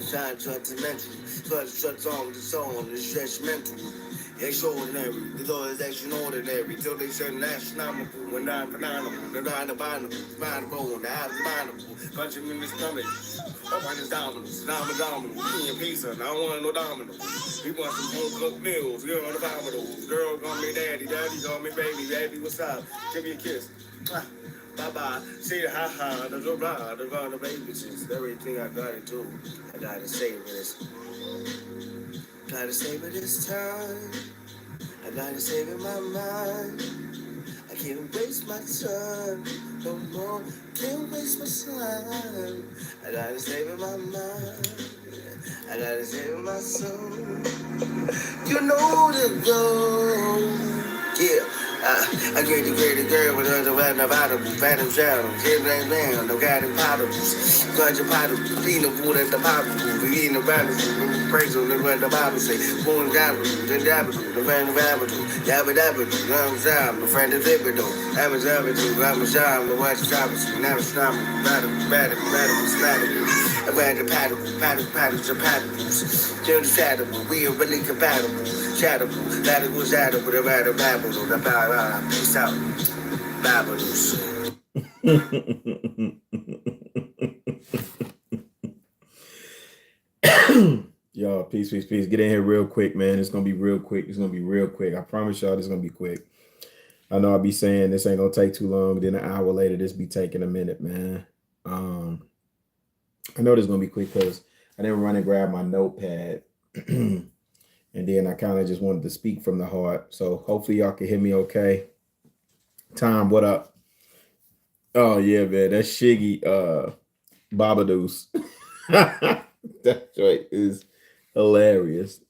Shine transcendental, shuts on the soul, the stretch mental. Extraordinary, the door is extraordinary. Till they say astronomical and non-phenomenal. The non-abominable, findable, and the abominable. Punching in the stomach. Up on his dominoes, domino. He in pizza, and I want no domino. He wants some home cooked meals, girl on the dominoes. Girl call me daddy, daddy call me baby, baby, what's up? Give me a kiss. Bye bye. See the ha ha, the blah, the baby just everything I gotta do. I gotta savor this. Gotta savor this time. I gotta savor my mind. I can't waste my time no more. Can't waste my time. I gotta savor my mind. I gotta savor my soul. You know the road. Yeah. I get the greater girl with her the bottom, phantom shadows, hit right now, no guiding potter's, grudge potter's, clean the food at the popper, we eating the rabbit, praise on the run the Bible say, born dabble, then dabble, the van of avenue, yabba dabba, I'm shine, my friend is libido, I'm a avenue, I'm a shine, my wife's trappers, now it's time, battle, slatter. I ran the paddles, and paddles. Turn the saddle, we are really compatible. Shattable, that was shadow, the rattle babble, the power, peace out, babbles. Y'all, peace. Get in here real quick, man. It's gonna be real quick. It's gonna be real quick. I promise y'all, this is gonna be quick. I know I'll be saying this ain't gonna take too long. Then an hour later, this be taking a minute, man. I know this is gonna be quick because I didn't run and grab my notepad, and then I kind of just wanted to speak from the heart. So hopefully y'all can hear me okay. Tom, what up? Oh yeah, man, that's Shiggy Babadoos. That joint is hilarious.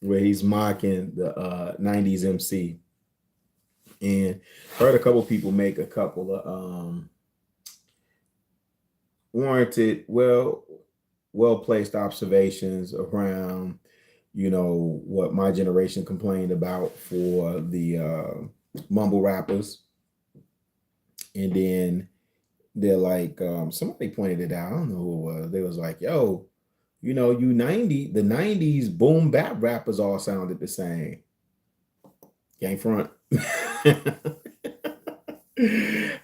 Where he's mocking the 90s MC. And heard a couple people make a couple of warranted, well placed observations around, what my generation complained about for the mumble rappers. And then they're like, somebody pointed it out. I don't know who it was. They was like, yo, the 90s boom bap rappers all sounded the same. Can't front.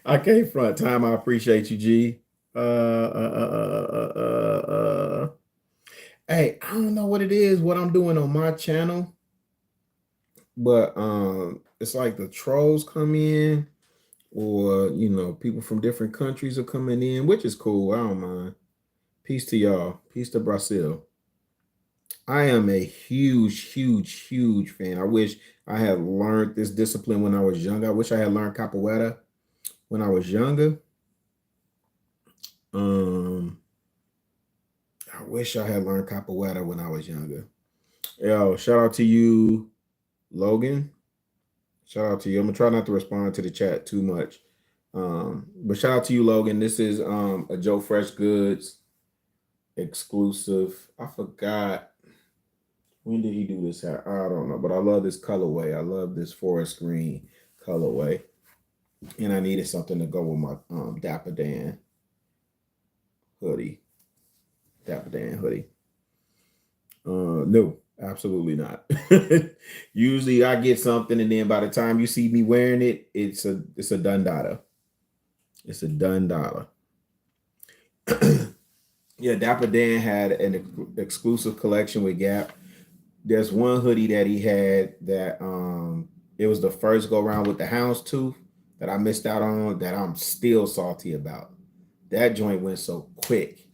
I can't front. Time, I appreciate you, G. Hey, I don't know what it is, what I'm doing on my channel, but it's like the trolls come in, or people from different countries are coming in, which is cool. I don't mind. Peace to y'all. Peace to Brazil. I am a huge fan. I wish I had learned this discipline when I was younger. I wish I had learned capoeira when I was younger. I wish I had learned capoeira when I was younger. Yo, shout out to you, Logan. Shout out to you. I'm gonna try not to respond to the chat too much. But shout out to you, Logan. This is a Joe Fresh Goods exclusive. I forgot when did he do this hat. I don't know, but I love this colorway. I love this forest green colorway, and I needed something to go with my Dapper Dan hoodie. Dapper Dan hoodie. No, absolutely not. Usually I get something, and then by the time you see me wearing it, it's a done dollar. It's a done dollar. Yeah, Dapper Dan had an exclusive collection with Gap. There's one hoodie that he had that it was the first go around with the houndstooth that I missed out on, that I'm still salty about. That joint went so quick.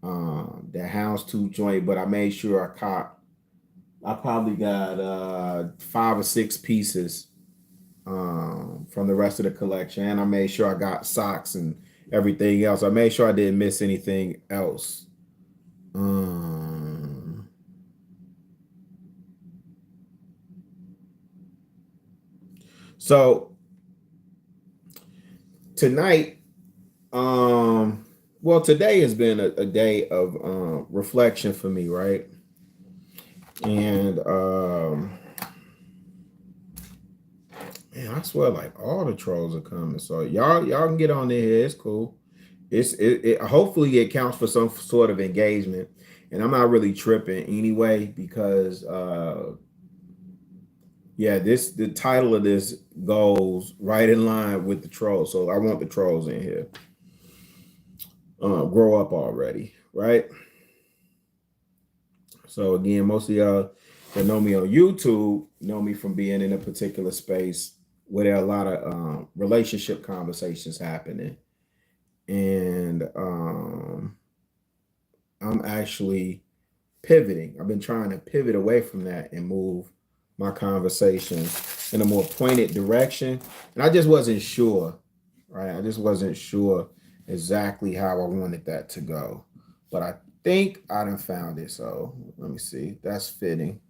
That houndstooth joint, but I made sure I probably got 5 or 6 pieces from the rest of the collection, and I made sure I got socks and everything else. I made sure I didn't miss anything else. So tonight, today has been a day of reflection for me, right? And man, I swear, like, all the trolls are coming. So y'all can get on there. It's cool. It hopefully it counts for some sort of engagement. And I'm not really tripping anyway because yeah, the title of this goes right in line with the trolls. So I want the trolls in here. Grow up already, right? So again, most of y'all that know me on YouTube know me from being in a particular space where there are a lot of relationship conversations happening. And I'm actually pivoting. I've been trying to pivot away from that and move my conversation in a more pointed direction. And I just wasn't sure, right? I just wasn't sure exactly how I wanted that to go. But I think I done found it. So let me see. That's fitting.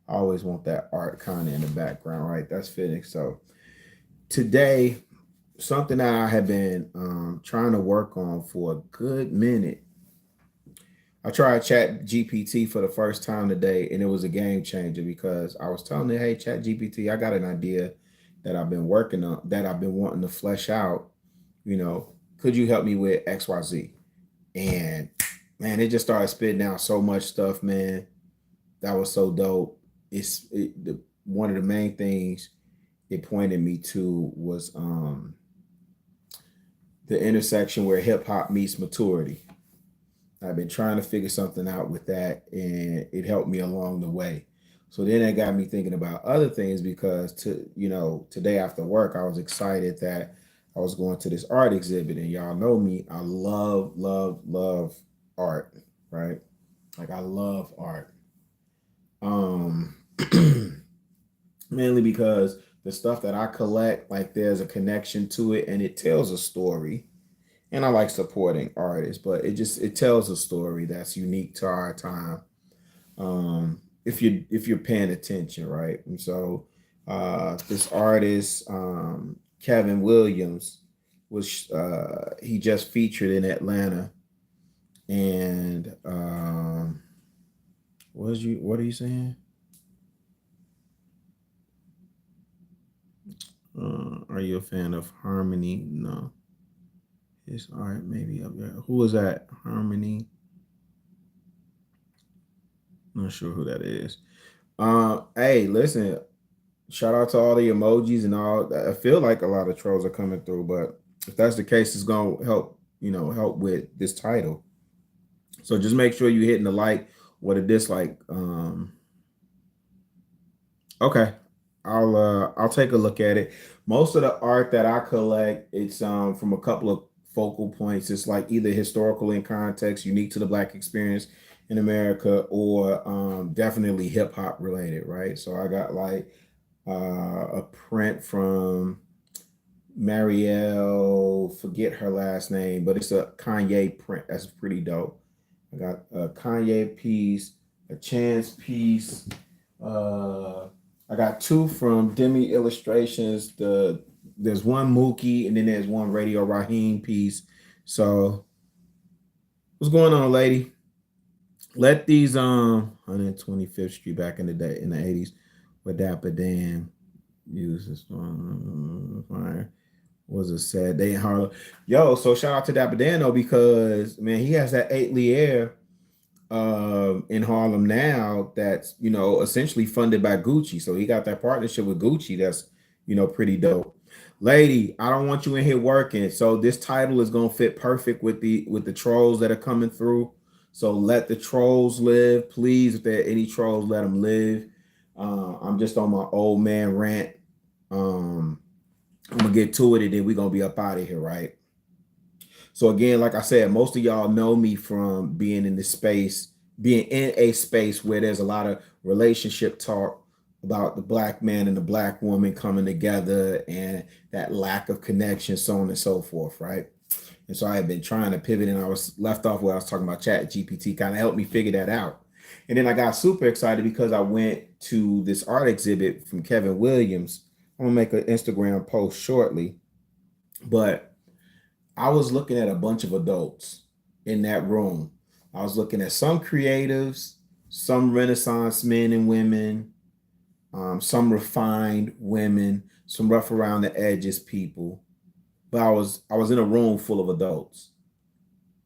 I always want that art kind of in the background, right? That's fitting. So today, something that I have been trying to work on for a good minute. I tried Chat GPT for the first time today, and it was a game changer because I was telling it, "Hey, Chat GPT, I got an idea that I've been working on, that I've been wanting to flesh out. You know, could you help me with XYZ?" And man, it just started spitting out so much stuff, man. That was so dope. One of the main things it pointed me to was the intersection where hip hop meets maturity. I've been trying to figure something out with that, and it helped me along the way. So then that got me thinking about other things because today after work, I was excited that I was going to this art exhibit, and y'all know me, I love, love, love art, right? Like I love art. Um Mainly because the stuff that I collect, like there's a connection to it and it tells a story, and I like supporting artists, but it tells a story that's unique to our time. If you're paying attention, right? And so this artist, Kevin Williams, was he just featured in Atlanta, and what are you saying? Are you a fan of Harmony? No. His art maybe up there. Who was that? Harmony. Not sure who that is. Hey, listen. Shout out to all the emojis and all. I feel like a lot of trolls are coming through, but if that's the case, it's gonna help. Help with this title. So just make sure you're hitting the like or the dislike. Okay, I'll take a look at it. Most of the art that I collect, it's from a couple of focal points. It's like either historical in context, unique to the Black experience in America, or definitely hip hop related, right? So I got like a print from Marielle, forget her last name, but it's a Kanye print. That's pretty dope. I got a Kanye piece, a Chance piece. I got two from Demi Illustrations. There's one Mookie, and then there's one Radio Raheem piece. So what's going on, lady? Let these 125th Street back in the day in the 80s with Dapper Dan use this one fire. Was a sad day in Harlem. Yo, so shout out to Dapper Dan though, because man, he has that 8 Lier in Harlem now that's essentially funded by Gucci. So he got that partnership with Gucci that's pretty dope. Lady, I don't want you in here working. So this title is gonna fit perfect with the trolls that are coming through. So let the trolls live, please. If there are any trolls, let them live. I'm just on my old man rant. I'm gonna get to it, and then we're gonna be up out of here, right? So again, like I said, most of y'all know me from being in a space where there's a lot of relationship talk about the Black man and the Black woman coming together and that lack of connection, so on and so forth, right? And so I had been trying to pivot, and I was left off where I was talking about Chat GPT, kind of helped me figure that out. And then I got super excited because I went to this art exhibit from Kevin Williams. I'm gonna make an Instagram post shortly, but I was looking at a bunch of adults in that room. I was looking at some creatives, some Renaissance men and women, some refined women, some rough around the edges people. But I was in a room full of adults,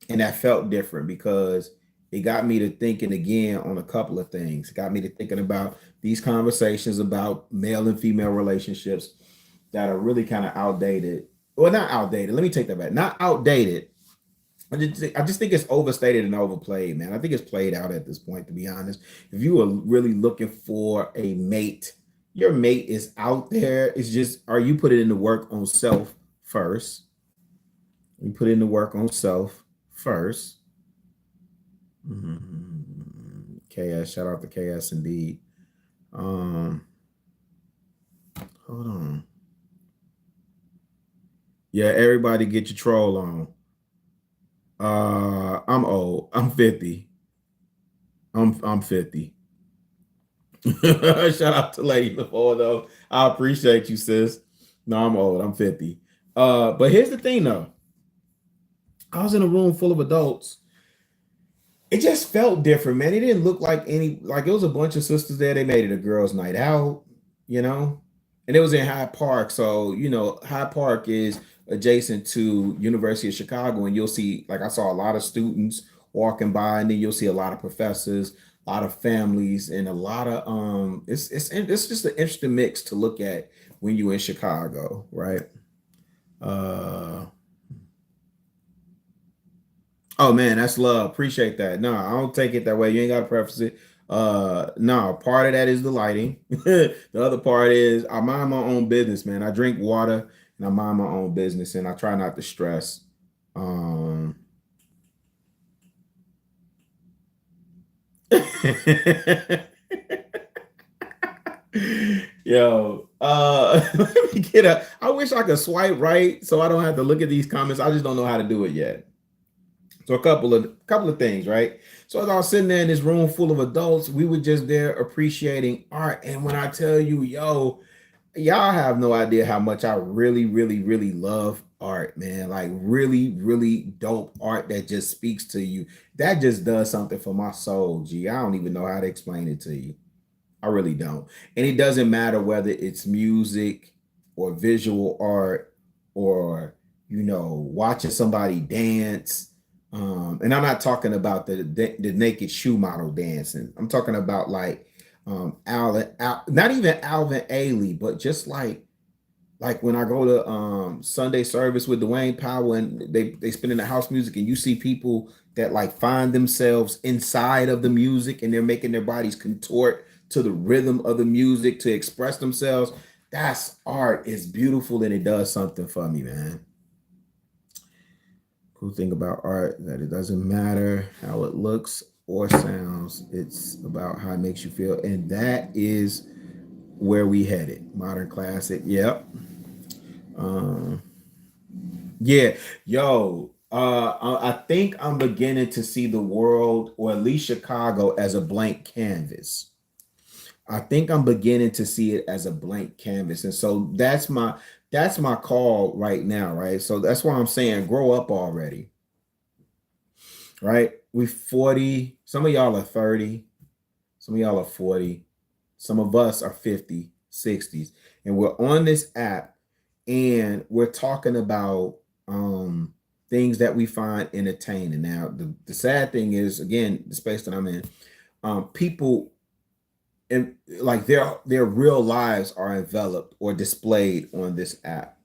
and that felt different because it got me to thinking again on a couple of things. It got me to thinking about these conversations about male and female relationships that are really kind of outdated. Well, not outdated. Let me take that back. Not outdated. I just think it's overstated and overplayed, man. I think it's played out at this point, to be honest. If you are really looking for a mate, your mate is out there. It's just, are you putting in the work on self first? You put in the work on self first. KS, shout out to KS indeed. Hold on. Yeah, everybody get your troll on. I'm old. I'm 50. I'm 50. Shout out to Lady LaFour though. I appreciate you, sis. No, I'm old. I'm 50. But here's the thing though. I was in a room full of adults. It just felt different, man. It didn't look like it was a bunch of sisters there. They made it a girls' night out, you know, and it was in Hyde Park. So, Hyde Park is adjacent to University of Chicago, and you'll see, like, I saw a lot of students walking by, and then you'll see a lot of professors, a lot of families, and a lot of it's just an interesting mix to look at when you're in Chicago, right? Oh man, that's love. Appreciate that. No, I don't take it that way. You ain't got to preface it. No, part of that is the lighting. The other part is I mind my own business, man. I drink water and I mind my own business, and I try not to stress. Um Yo, let me get up. I wish I could swipe right so I don't have to look at these comments. I just don't know how to do it yet. So a couple of things, right? So as I was sitting there in this room full of adults, we were just there appreciating art. And when I tell you, yo, y'all have no idea how much I really, really, really love art, man. Like really, really dope art that just speaks to you. That just does something for my soul. Gee, I don't even know how to explain it to you. I really don't. And it doesn't matter whether it's music or visual art or, watching somebody dance. And I'm not talking about the naked shoe model dancing. I'm talking about like not even Alvin Ailey, but just like when I go to Sunday service with Dwayne Powell and they spin in the house music, and you see people that like find themselves inside of the music and they're making their bodies contort to the rhythm of the music to express themselves. That's art. It's beautiful and it does something for me, man. Cool thing about art that it doesn't matter how it looks or sounds. It's about how it makes you feel. And that is where we headed. Modern classic. Yep. Yeah. Yo, I think I'm beginning to see the world, or at least Chicago, as a blank canvas. I think I'm beginning to see it as a blank canvas. And so that's my call right now, right? So that's why I'm saying grow up already. Right? We 40, some of y'all are 30, some of y'all are 40, some of us are 50, 60s, and we're on this app and we're talking about things that we find entertaining. Now, the sad thing is, again, the space that I'm in, people and like their real lives are enveloped or displayed on this app,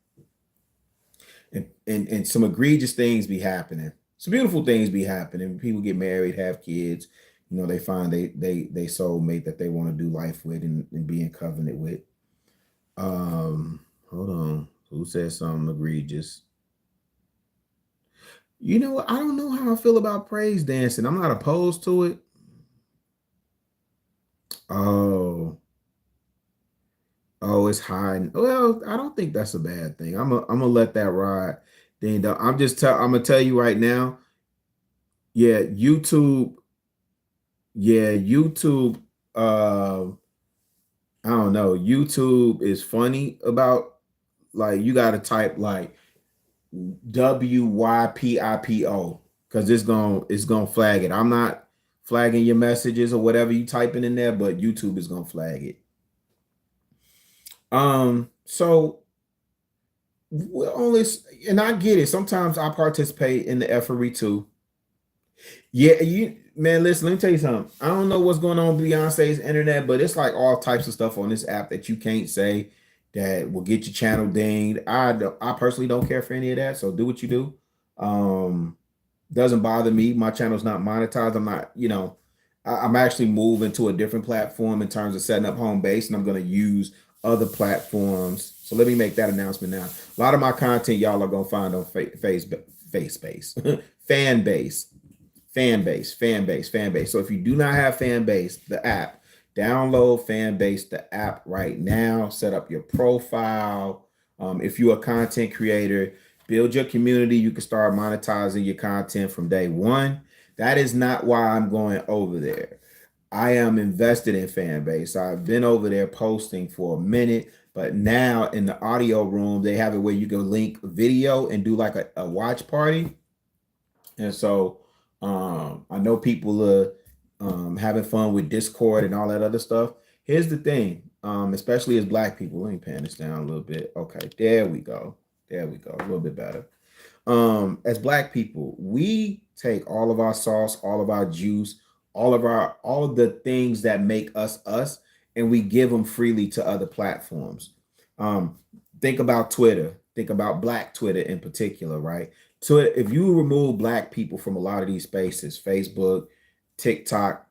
and some egregious things be happening, some beautiful things be happening. People get married, have kids, they find they soulmate that they want to do life with and be in covenant with. Hold on, who said something egregious? I don't know how I feel about praise dancing. I'm not opposed to it. Oh, it's hiding. Well, I don't think that's a bad thing. I'm gonna let that ride. Then I'm gonna tell you right now. Yeah, YouTube. Yeah, YouTube. I don't know. YouTube is funny about, like, you got to type like WYPIPO because it's gonna flag it. I'm not flagging your messages or whatever you typing in there, but YouTube is gonna flag it. So we're only, and I get it. Sometimes I participate in the effery too. Yeah, Man, listen, let me tell you something. I don't know what's going on with Beyonce's internet, but it's like all types of stuff on this app that you can't say that will get your channel dinged. I personally don't care for any of that. So do what you do. Um, doesn't bother me. My channel's not monetized. I'm not, I'm actually moving to a different platform in terms of setting up home base, and I'm going to use other platforms. So let me make that announcement now. A lot of my content y'all are going to find on face base, fan base, fan base. So if you do not have fan base, the app, download fan base, the app right now. Set up your profile. If you're a content creator, build your community. You can start monetizing your content from day one. That is not why I'm going over there. I am invested in fan base. I've been over there posting for a minute, but now in the audio room, they have it where you can link video and do like a watch party. And so I know people are having fun with Discord and all that other stuff. Here's the thing, especially as Black people. Let me pan this down a little bit. Okay, there we go. There we go. A little bit better. As Black people, we take all of our sauce, all of our juice, all of the things that make us us, and we give them freely to other platforms. Um, think about Twitter. Think about Black Twitter in particular, right? So if you remove Black people from a lot of these spaces, Facebook, TikTok,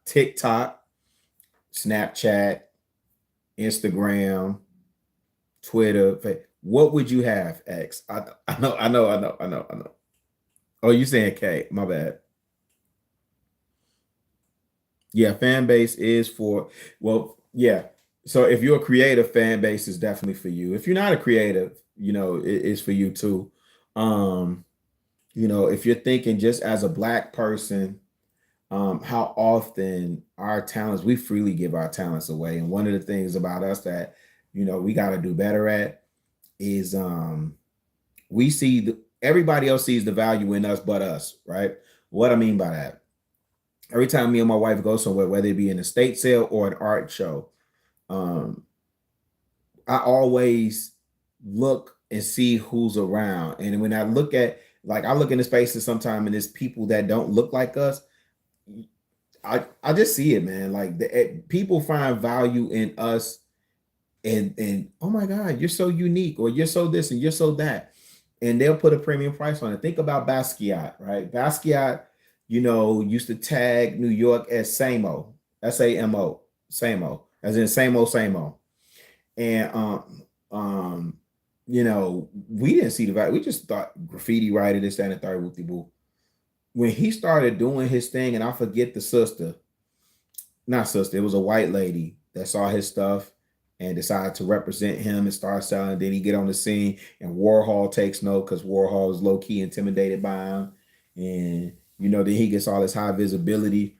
Snapchat, Instagram, Twitter, what would you have, X? I know. Oh, you saying K? My bad. Yeah, fan base is for, well, yeah. So if you're a creative, fan base is definitely for you. If you're not a creative, it's for you too. Um, if you're thinking just as a Black person, how often our talents, we freely give our talents away. And one of the things about us that, we got to do better at is we see everybody else sees the value in us but us, right? What I mean by that, every time me and my wife go somewhere, whether it be an estate sale or an art show, um, I always look and see who's around. And when I look at, like, I look in the spaces sometimes and there's people that don't look like us. I just see it, man. Like people find value in us, and oh my God, you're so unique, or you're so this and you're so that, and they'll put a premium price on it. Think about Basquiat, right? Basquiat, used to tag New York as Samo, SAMO, Samo, as in same old. And we didn't see the value. We just thought graffiti writer, this, that, and the third, whoopty boo. When he started doing his thing, and I forget the sister, not sister, it was a white lady that saw his stuff and decided to represent him and start selling. Then he get on the scene, and Warhol takes note because Warhol is low key intimidated by him, and then he gets all this high visibility.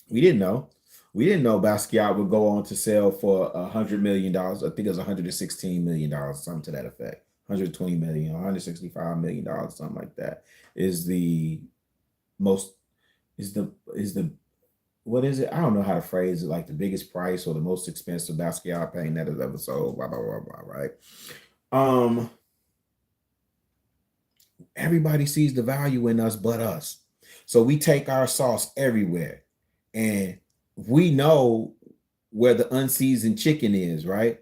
We didn't know. We didn't know Basquiat would go on to sell for $100 million. I think it was $116 million, something to that effect. 120 million, $165 million, something like that. Is the most is the what is it? I don't know how to phrase it, like the biggest price or the most expensive Basquiat painting that has ever sold, blah blah blah blah, right? Um, everybody sees the value in us but us. So we take our sauce everywhere. And we know where the unseasoned chicken is, right?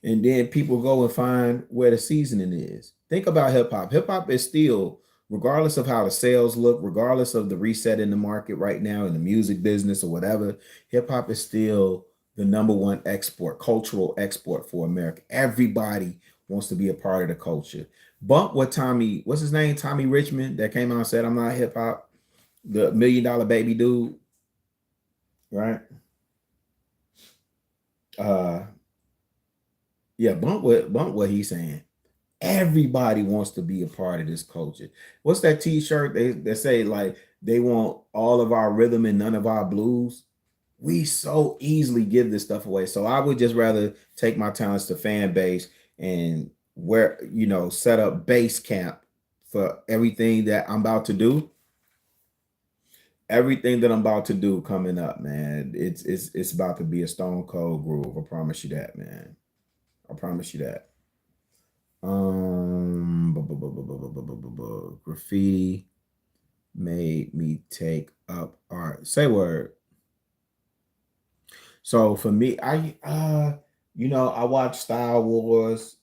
And then people go and find where the seasoning is. Think about hip hop. Hip hop is still, regardless of how the sales look, regardless of the reset in the market right now in the music business or whatever, hip hop is still the number one cultural export for America. Everybody wants to be a part of the culture. Bump what what's his name? Tommy Richmond, that came out and said, I'm not hip hop, the $1 Million Baby dude, right? Yeah, bump what he's saying. Everybody wants to be a part of this culture. What's that T-shirt? They say, like, they want all of our rhythm and none of our blues. We so easily give this stuff away. So I would just rather take my talents to fan base and set up base camp for everything that I'm about to do. Everything that I'm about to do coming up, man. It's about to be a stone cold groove. I promise you that, man. I promise you that. Graffiti. made me take up art. Say word. So for me, I watched Star Wars,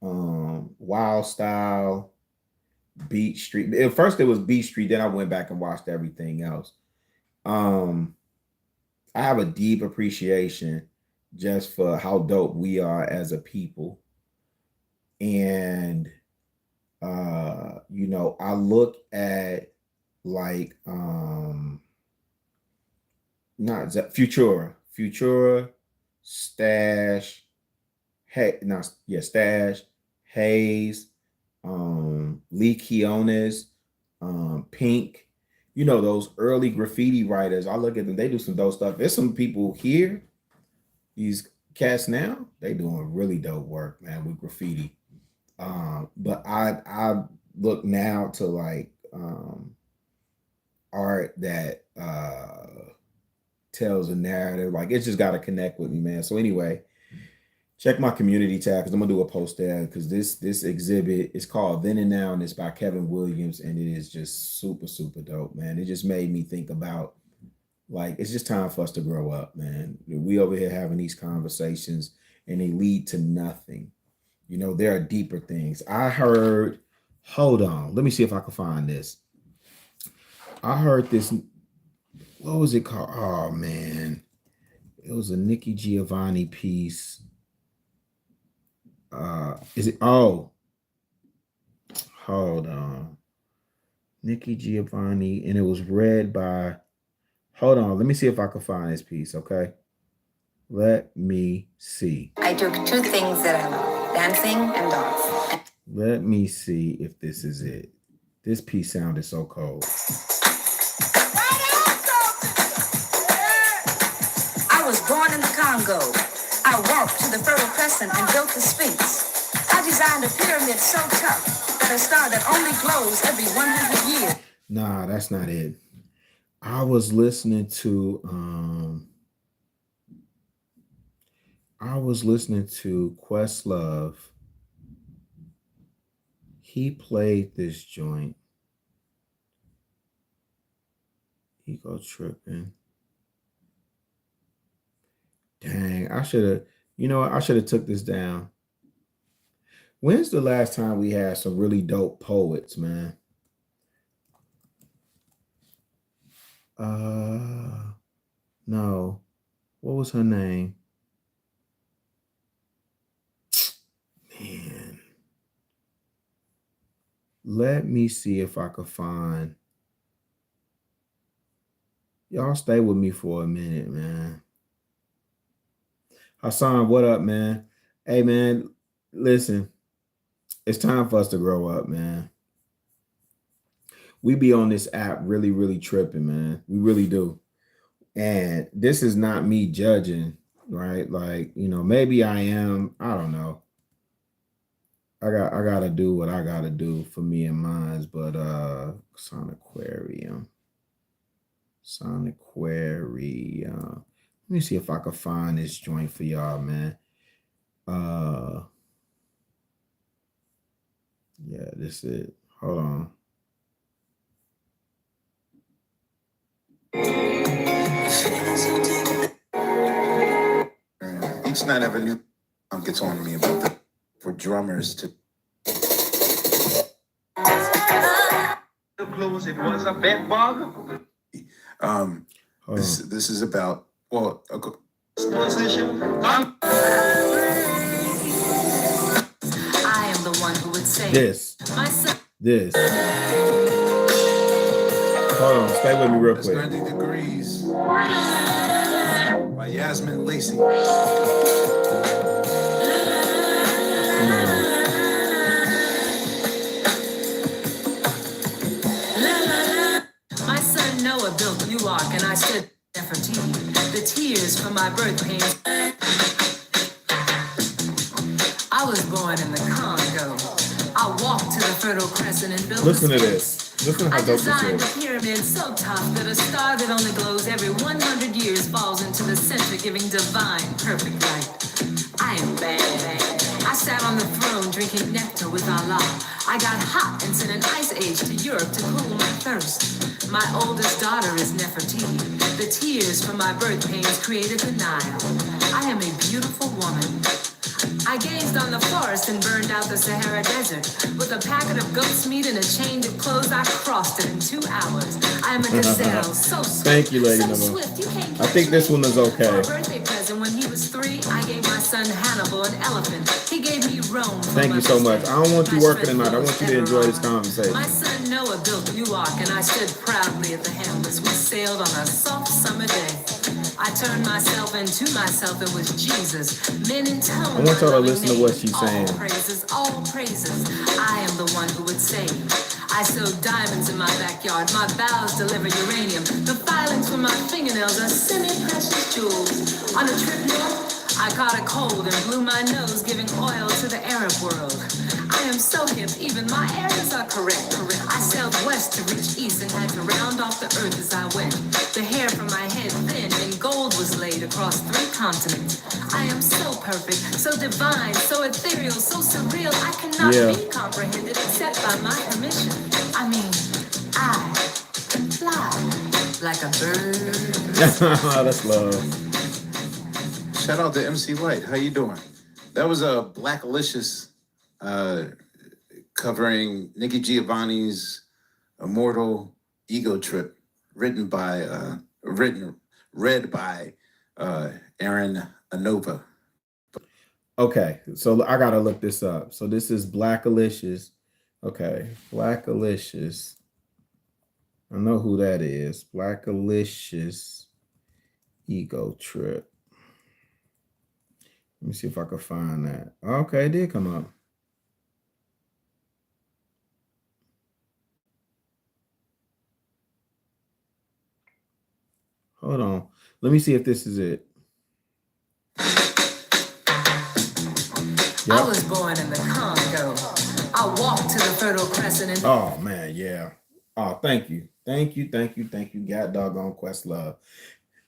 Wild Style, Beat Street. At first it was Beat Street, then I went back and watched everything else. Um, I have a deep appreciation just for how dope we are as a people. And I look at like not Futura, Stash, Stash, Hayes, Lee Keonis, Pink, those early graffiti writers. I look at them, they do some dope stuff. There's some people here, these cats now, they doing really dope work, man, with graffiti. But I look now to like art that tells a narrative. Like it's just gotta connect with me, man. So anyway, check my community tab because I'm gonna do a post there because this exhibit is called Then and Now and it's by Kevin Williams and it is just super, super dope, man. It just made me think about like it's just time for us to grow up, man. We over here having these conversations and they lead to nothing. There are deeper things. Hold on, let me see if I can find this. I heard this, what was it called? Oh man, it was a Nikki Giovanni piece. Hold on. Nikki Giovanni, and it was read by, hold on, let me see if I can find this piece, okay? Let me see. I took two things that I love, dancing and dance. Let me see if this is it. This piece sounded so cold. I was born in the Congo. I walked to the Fertile Crescent and built the Sphinx. I designed a pyramid so tough that a star that only glows every 100 years. Nah, that's not it. I was listening to Questlove. He played this joint. Ego tripping. Dang, I should have took this down. When's the last time we had some really dope poets, man? No. What was her name? Man. Let me see if I could find. Y'all stay with me for a minute, man. Hassan, what up, man? Hey, man, listen. It's time for us to grow up, man. We be on this app really, really tripping, man. We really do. And this is not me judging, right? Like, maybe I am. I don't know. I gotta do what I gotta do for me and mine, but Soniquarium. Let me see if I can find this joint for y'all, man. Yeah, this is it. Hold on. It's not ever new. Gets on me about for drummers to. The clues, it was a bed bug. This is about Position. I am the one who would say this. This. Hold on, stay with me real quick. 90 Degrees by Yasmin Lacey. My son Noah built New Ark and I stood there for tea. The tears from my birth pains. I was born in the Congo. I walked to the Fertile Crescent and built Listen the to this. Listen to how I dope this designed is. a pyramid so tough that a star that only glows every 100 years falls into the center, giving divine, perfect light. I am bad. I sat on the throne drinking nectar with Allah. I got hot and sent an ice age to Europe to cool my thirst. My oldest daughter is Nefertiti. The tears from my birth pains created the Nile. I am a beautiful woman. I gazed on the forest and burned out the Sahara Desert. With a packet of goat's meat and a change of clothes, I crossed it in 2 hours. I am a gazelle, so swift. Thank you, Lady so Nova. swift, you can't I think this one is For okay. a birthday present when he was 3, I gave my son Hannibal an elephant. He gave me Rome. for Thank my you so much. mistake. I don't want you My working strength tonight. I was want you to ever enjoy this on. conversation. My son Noah built Newark, and I stood proudly at the helms. We sailed on a soft summer day. I turned myself into myself. It was Jesus. Men intone. I want y'all to listen to what she's saying. All praises. I am the one who would save. I sewed diamonds in my backyard. My bowels deliver uranium. The filings from my fingernails are semi-precious jewels. On a trip north, I caught a cold and blew my nose, giving oil to the Arab world. I am so hip, even my errors are correct. I sailed west to reach east and had to round off the earth as I went. The hair from my head thin and gold was laid across 3 continents. I am so perfect, so divine, so ethereal, so surreal. I cannot be comprehended except by my permission. I mean, I can fly like a bird. That's love. Shout out to MC Light. How you doing? That was a Blackalicious covering Nikki Giovanni's Immortal Ego Trip, read by Aaron Anova. Okay, so I gotta look this up. So this is Blackalicious. Okay, Blackalicious. I know who that is. Blackalicious Ego Trip. Let me see if I can find that. Okay, it did come up. Hold on. Let me see if this is it. I was born in the Congo. I walked to the Fertile Crescent and Oh man, yeah. Oh, thank you. Thank you. God doggone Questlove.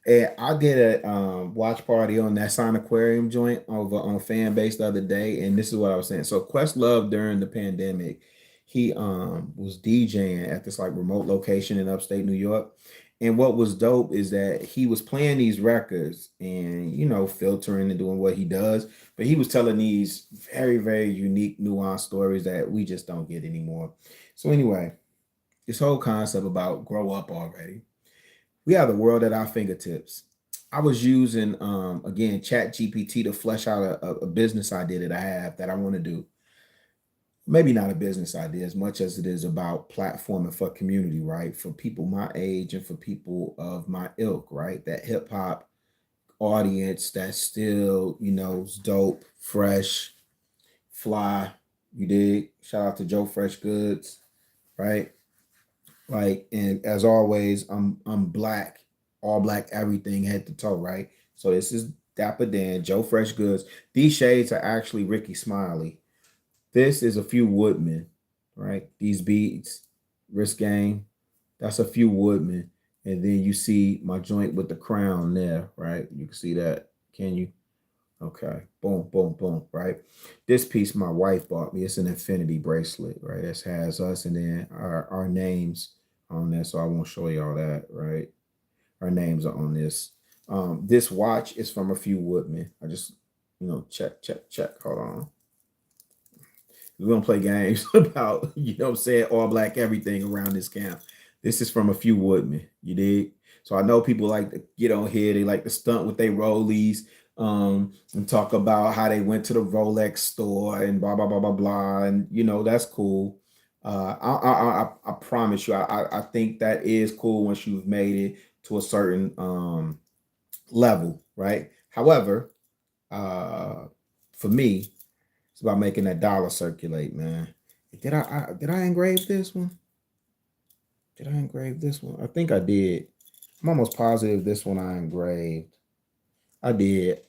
And I did a watch party on that Sign Aquarium joint over on Fanbase the other day, and this is what I was saying. So Questlove during the pandemic, he was DJing at this like remote location in upstate New York. And what was dope is that he was playing these records and filtering and doing what he does, but he was telling these very, very unique, nuanced stories that we just don't get anymore. So anyway, this whole concept about grow up already. We have the world at our fingertips. I was using again Chat GPT to flesh out a business idea that I have that I want to do. Maybe not a business idea as much as it is about platforming for community, right? For people my age and for people of my ilk, right? That hip hop audience that's still, is dope, fresh, fly. You dig? Shout out to Joe Fresh Goods, right? Like, and as always, I'm black, all black, everything head to toe, right? So this is Dapper Dan, Joe Fresh Goods. These shades are actually Ricky Smiley. This is a few Woodman, right? These beads, wrist game, that's a few Woodman. And then you see my joint with the crown there, right? You can see that. Can you? Okay. Boom, boom, boom, right? This piece my wife bought me. It's an infinity bracelet, right? This has us and then our names on there. So I won't show y'all that, right? Our names are on this. This watch is from a few Woodman. I just, check. Hold on. We're gonna play games about, all black everything around this camp. This is from a few Woodmen, you dig? So I know people like to get on here, they like to stunt with their rollies, and talk about how they went to the Rolex store and blah blah blah blah blah, and that's cool. I promise you, I think that is cool once you've made it to a certain level, right? However, for me, it's about making that dollar circulate, man. Did I engrave this one? Did I engrave this one? I think I did. I'm almost positive this one I engraved. I did.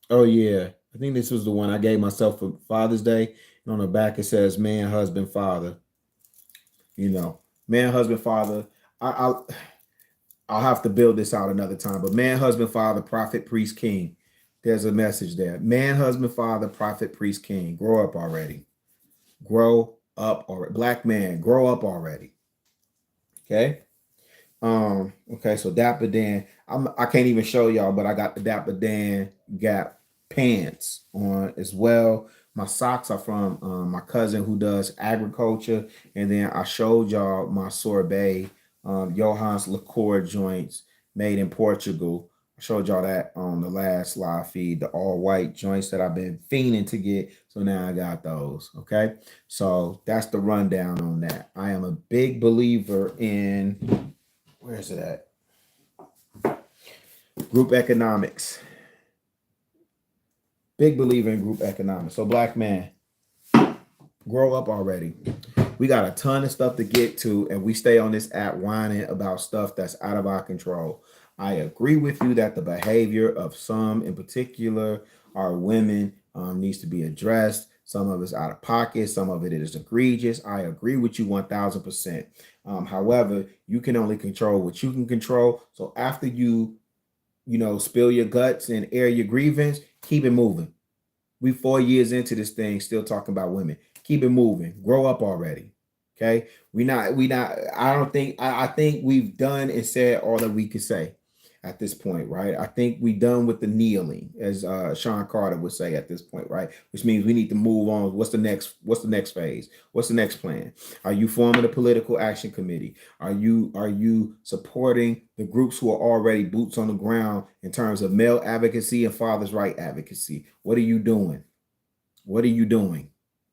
Oh yeah. I think this was the one I gave myself for Father's Day. And on the back it says man, husband, father. Man, husband, father. I'll have to build this out another time. But man, husband, father, prophet, priest, king. There's a message there. Man, husband, father, prophet, priest, king. Grow up already. Grow up already. Black man, grow up already. Okay. Okay, so Dapper Dan. I can't even show y'all, but I got the Dapper Dan Gap pants on as well. My socks are from my cousin who does agriculture, and then I showed y'all my sorbet, Johan's liqueur joints made in Portugal. I showed y'all that on the last live feed, the all white joints that I've been fiending to get. So now I got those. Okay, so that's the rundown on that. I am a big believer in, where is it at? Group economics. Big believer in group economics. So black man, grow up already. We got a ton of stuff to get to, and we stay on this app whining about stuff that's out of our control. I agree with you that the behavior of some, in particular, our women, needs to be addressed. Some of it's out of pocket. Some of it is egregious. I agree with you 1000%. However, you can only control what you can control. So after you spill your guts and air your grievance, keep it moving. We 4 years into this thing, still talking about women. Keep it moving. Grow up already. Okay. I think we've done and said all that we could say at this point, right? I think we done with the kneeling, as Sean Carter would say at this point, right? Which means we need to move on. What's the next phase? What's the next plan? Are you forming a political action committee? Are you supporting the groups who are already boots on the ground in terms of male advocacy and father's right advocacy? What are you doing? What are you doing?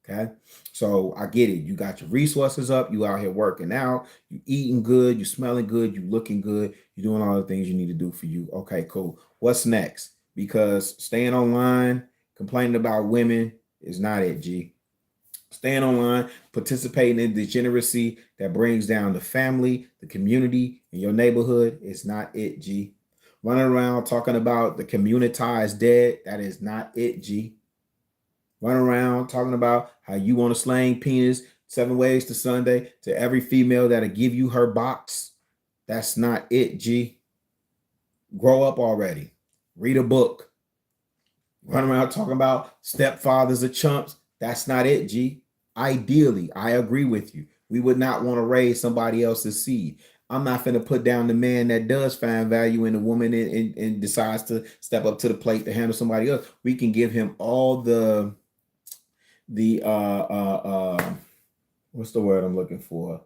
Okay. So I get it. You got your resources up. You out here working out. You eating good. You smelling good. You looking good. You doing all the things you need to do for you. Okay, cool. What's next? Because staying online, complaining about women is not it, G. Staying online, participating in degeneracy that brings down the family, the community, and your neighborhood is not it, G. Running around talking about the communitized dead, that is not it, G. Run around talking about how you want to slang penis 7 ways to Sunday to every female that'll give you her box. That's not it, G. Grow up already. Read a book. Run around talking about stepfathers are chumps. That's not it, G. Ideally, I agree with you. We would not want to raise somebody else's seed. I'm not going to put down the man that does find value in a woman and decides to step up to the plate to handle somebody else. We can give him all the what's the word I'm looking for?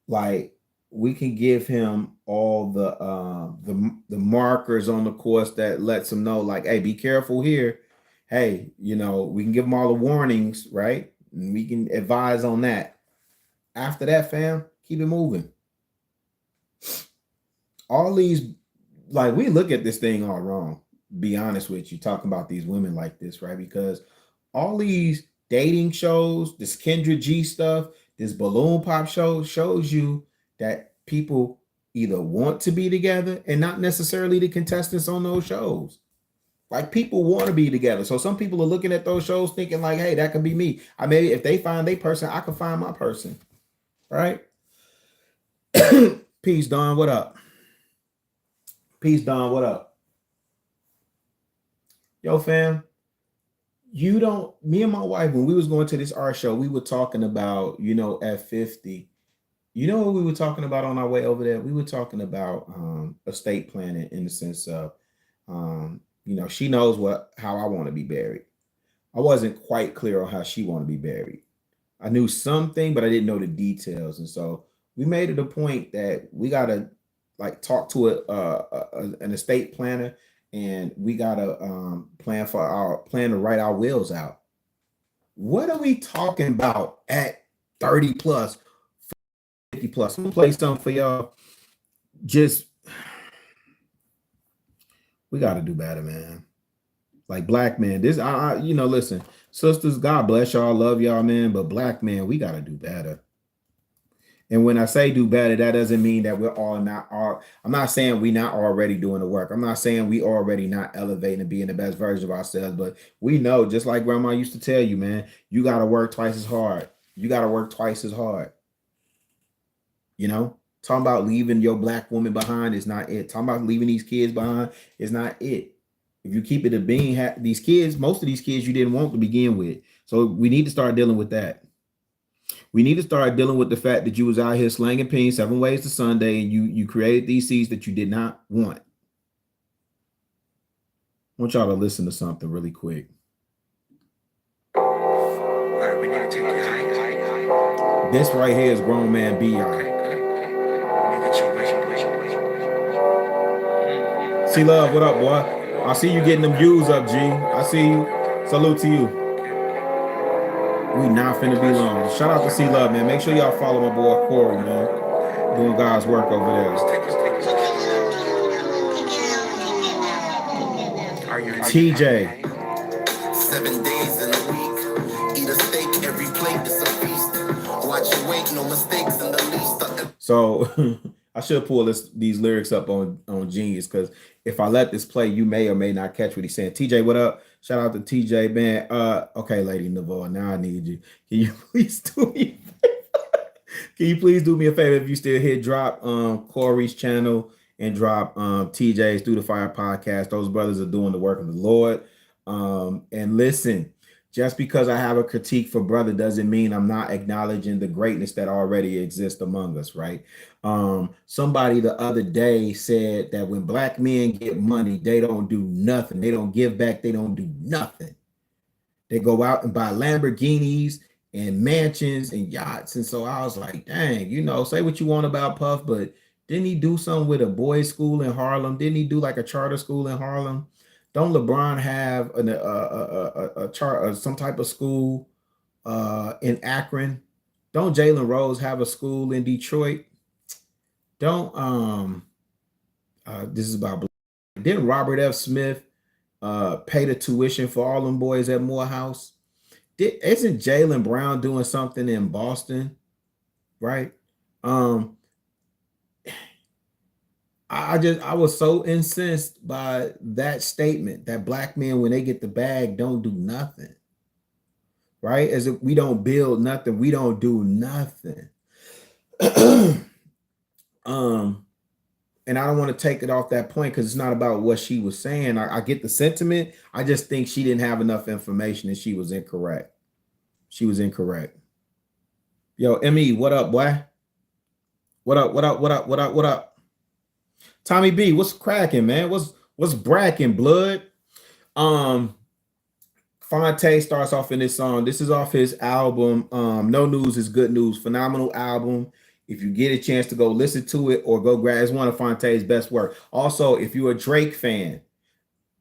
Like, we can give him all the markers on the course that lets him know, like, hey, be careful here. Hey, we can give him all the warnings, right? And we can advise on that. After that, fam, keep it moving. All these, like, we look at this thing all wrong. Be honest with you, talking about these women like this, right? Because all these dating shows, this Kendra G stuff, this balloon pop show shows you that people either want to be together and not necessarily the contestants on those shows. Like, people want to be together. So some people are looking at those shows thinking like, hey, that could be me. Maybe if they find their person, I can find my person. Right? Peace, Don. What up? Peace, Don. What up? Yo, fam. Me and my wife, when we was going to this art show, we were talking about, F50. You know what we were talking about on our way over there? We were talking about estate planning in the sense of, she knows how I want to be buried. I wasn't quite clear on how she wanted to be buried. I knew something, but I didn't know the details. And so we made it a point that we got to talk to an estate planner, and we got to plan to write our wills out. What are we talking about at 30 plus, 50 plus? I'm gonna play something for y'all. We got to do better, man. Like, black men, listen, sisters, God bless y'all, love y'all, man. But black men, we got to do better. And when I say do better, that doesn't mean that I'm not saying we not already doing the work. I'm not saying we already not elevating and being the best version of ourselves, but we know, just like grandma used to tell you, man, you got to work twice as hard. You got to work twice as hard. Talking about leaving your black woman behind is not it. Talking about leaving these kids behind is not it. If you keep it a being, these kids, most of these kids you didn't want to begin with. So we need to start dealing with that. We need to start dealing with the fact that you was out here slanging pins 7 ways to Sunday, and you created these seeds that you did not want. I want y'all to listen to something really quick. All right, we need to take it high. This right here is Grown Man B.I. See Love, what up, boy? I see you getting them views up, G. I see you. Salute to you. We not finna be long. Shout out to C Love, man. Make sure y'all follow my boy Corey, man. Doing God's work over there. TJ. 7 days in a week. Eat a steak, every plate is a feast. Watch your weight, no mistakes in the least. So I should pull these lyrics up on Genius, because if I let this play, you may or may not catch what he's saying. TJ, what up? Shout out to TJ, man. Okay, Lady Navarre, now I need you. Can you please do me a favor? Can you please do me a favor if you still here? Drop Corey's channel and drop TJ's Through the Fire podcast. Those brothers are doing the work of the Lord. And listen, just because I have a critique for brother doesn't mean I'm not acknowledging the greatness that already exists among us, right? Somebody the other day said that when black men get money, they don't do nothing. They don't give back. They don't do nothing. They go out and buy Lamborghinis and mansions and yachts. And so I was like, dang, say what you want about Puff, but didn't he do something with a boys' school in Harlem? Didn't he do like a charter school in Harlem? Don't LeBron have some type of school in Akron? Don't Jalen Rose have a school in Detroit? Don't this is about, didn't Robert F. Smith pay the tuition for all them boys at Morehouse? Isn't Jaylen Brown doing something in Boston? Right? I was so incensed by that statement that black men, when they get the bag, don't do nothing. Right? As if we don't build nothing, we don't do nothing. And I don't want to take it off that point because it's not about what she was saying. I get the sentiment. I just think she didn't have enough information and she was incorrect. She was incorrect. Yo, ME, what up, boy? What up? Tommy B, what's cracking, man? What's bracking, blood? Fonte starts off in this song. This is off his album. No News is Good News. Phenomenal album. If you get a chance to go listen to it or go grab, it's one of Fonte's best work. Also, if you're a Drake fan,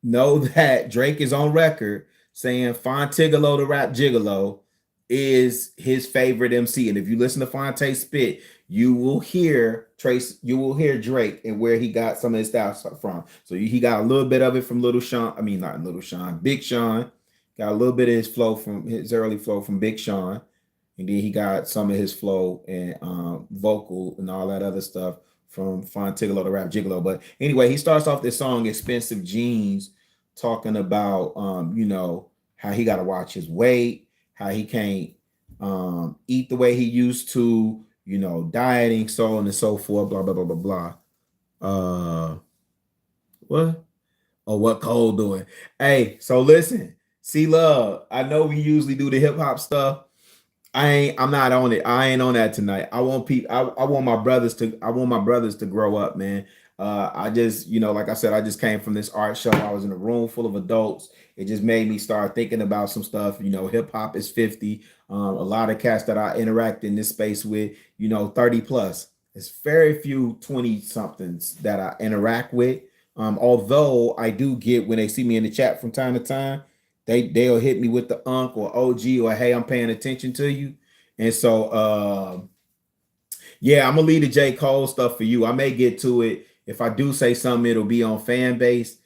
know that Drake is on record saying Fontigolo the Rap Gigolo is his favorite MC. And if you listen to Fonte spit, you will hear Drake and where he got some of his style from. So he got a little bit of it from Big Sean. Got a little bit of his flow from his early flow from Big Sean. And then he got some of his flow and vocal and all that other stuff from Fontigolo the Rap Gigolo. But anyway, he starts off this song, Expensive Jeans, talking about, how he got to watch his weight, how he can't eat the way he used to, dieting, so on and so forth, blah, blah, blah, blah, blah. What? Oh, what Cole doing? Hey, so listen, C Love, I know we usually do the hip hop stuff. I'm not on it. I ain't on that tonight. I want my brothers to grow up, man. I just, like I said, I just came from this art show. I was in a room full of adults. It just made me start thinking about some stuff. Hip hop is 50. A lot of cats that I interact in this space with, 30 plus. It's very few 20 somethings that I interact with. Although I do get, when they see me in the chat from time to time, they'll hit me with the Unc or OG or hey, I'm paying attention to you. And so yeah, I'm gonna leave the J. Cole stuff for you. I may get to it. If I do say something, it'll be on fan base.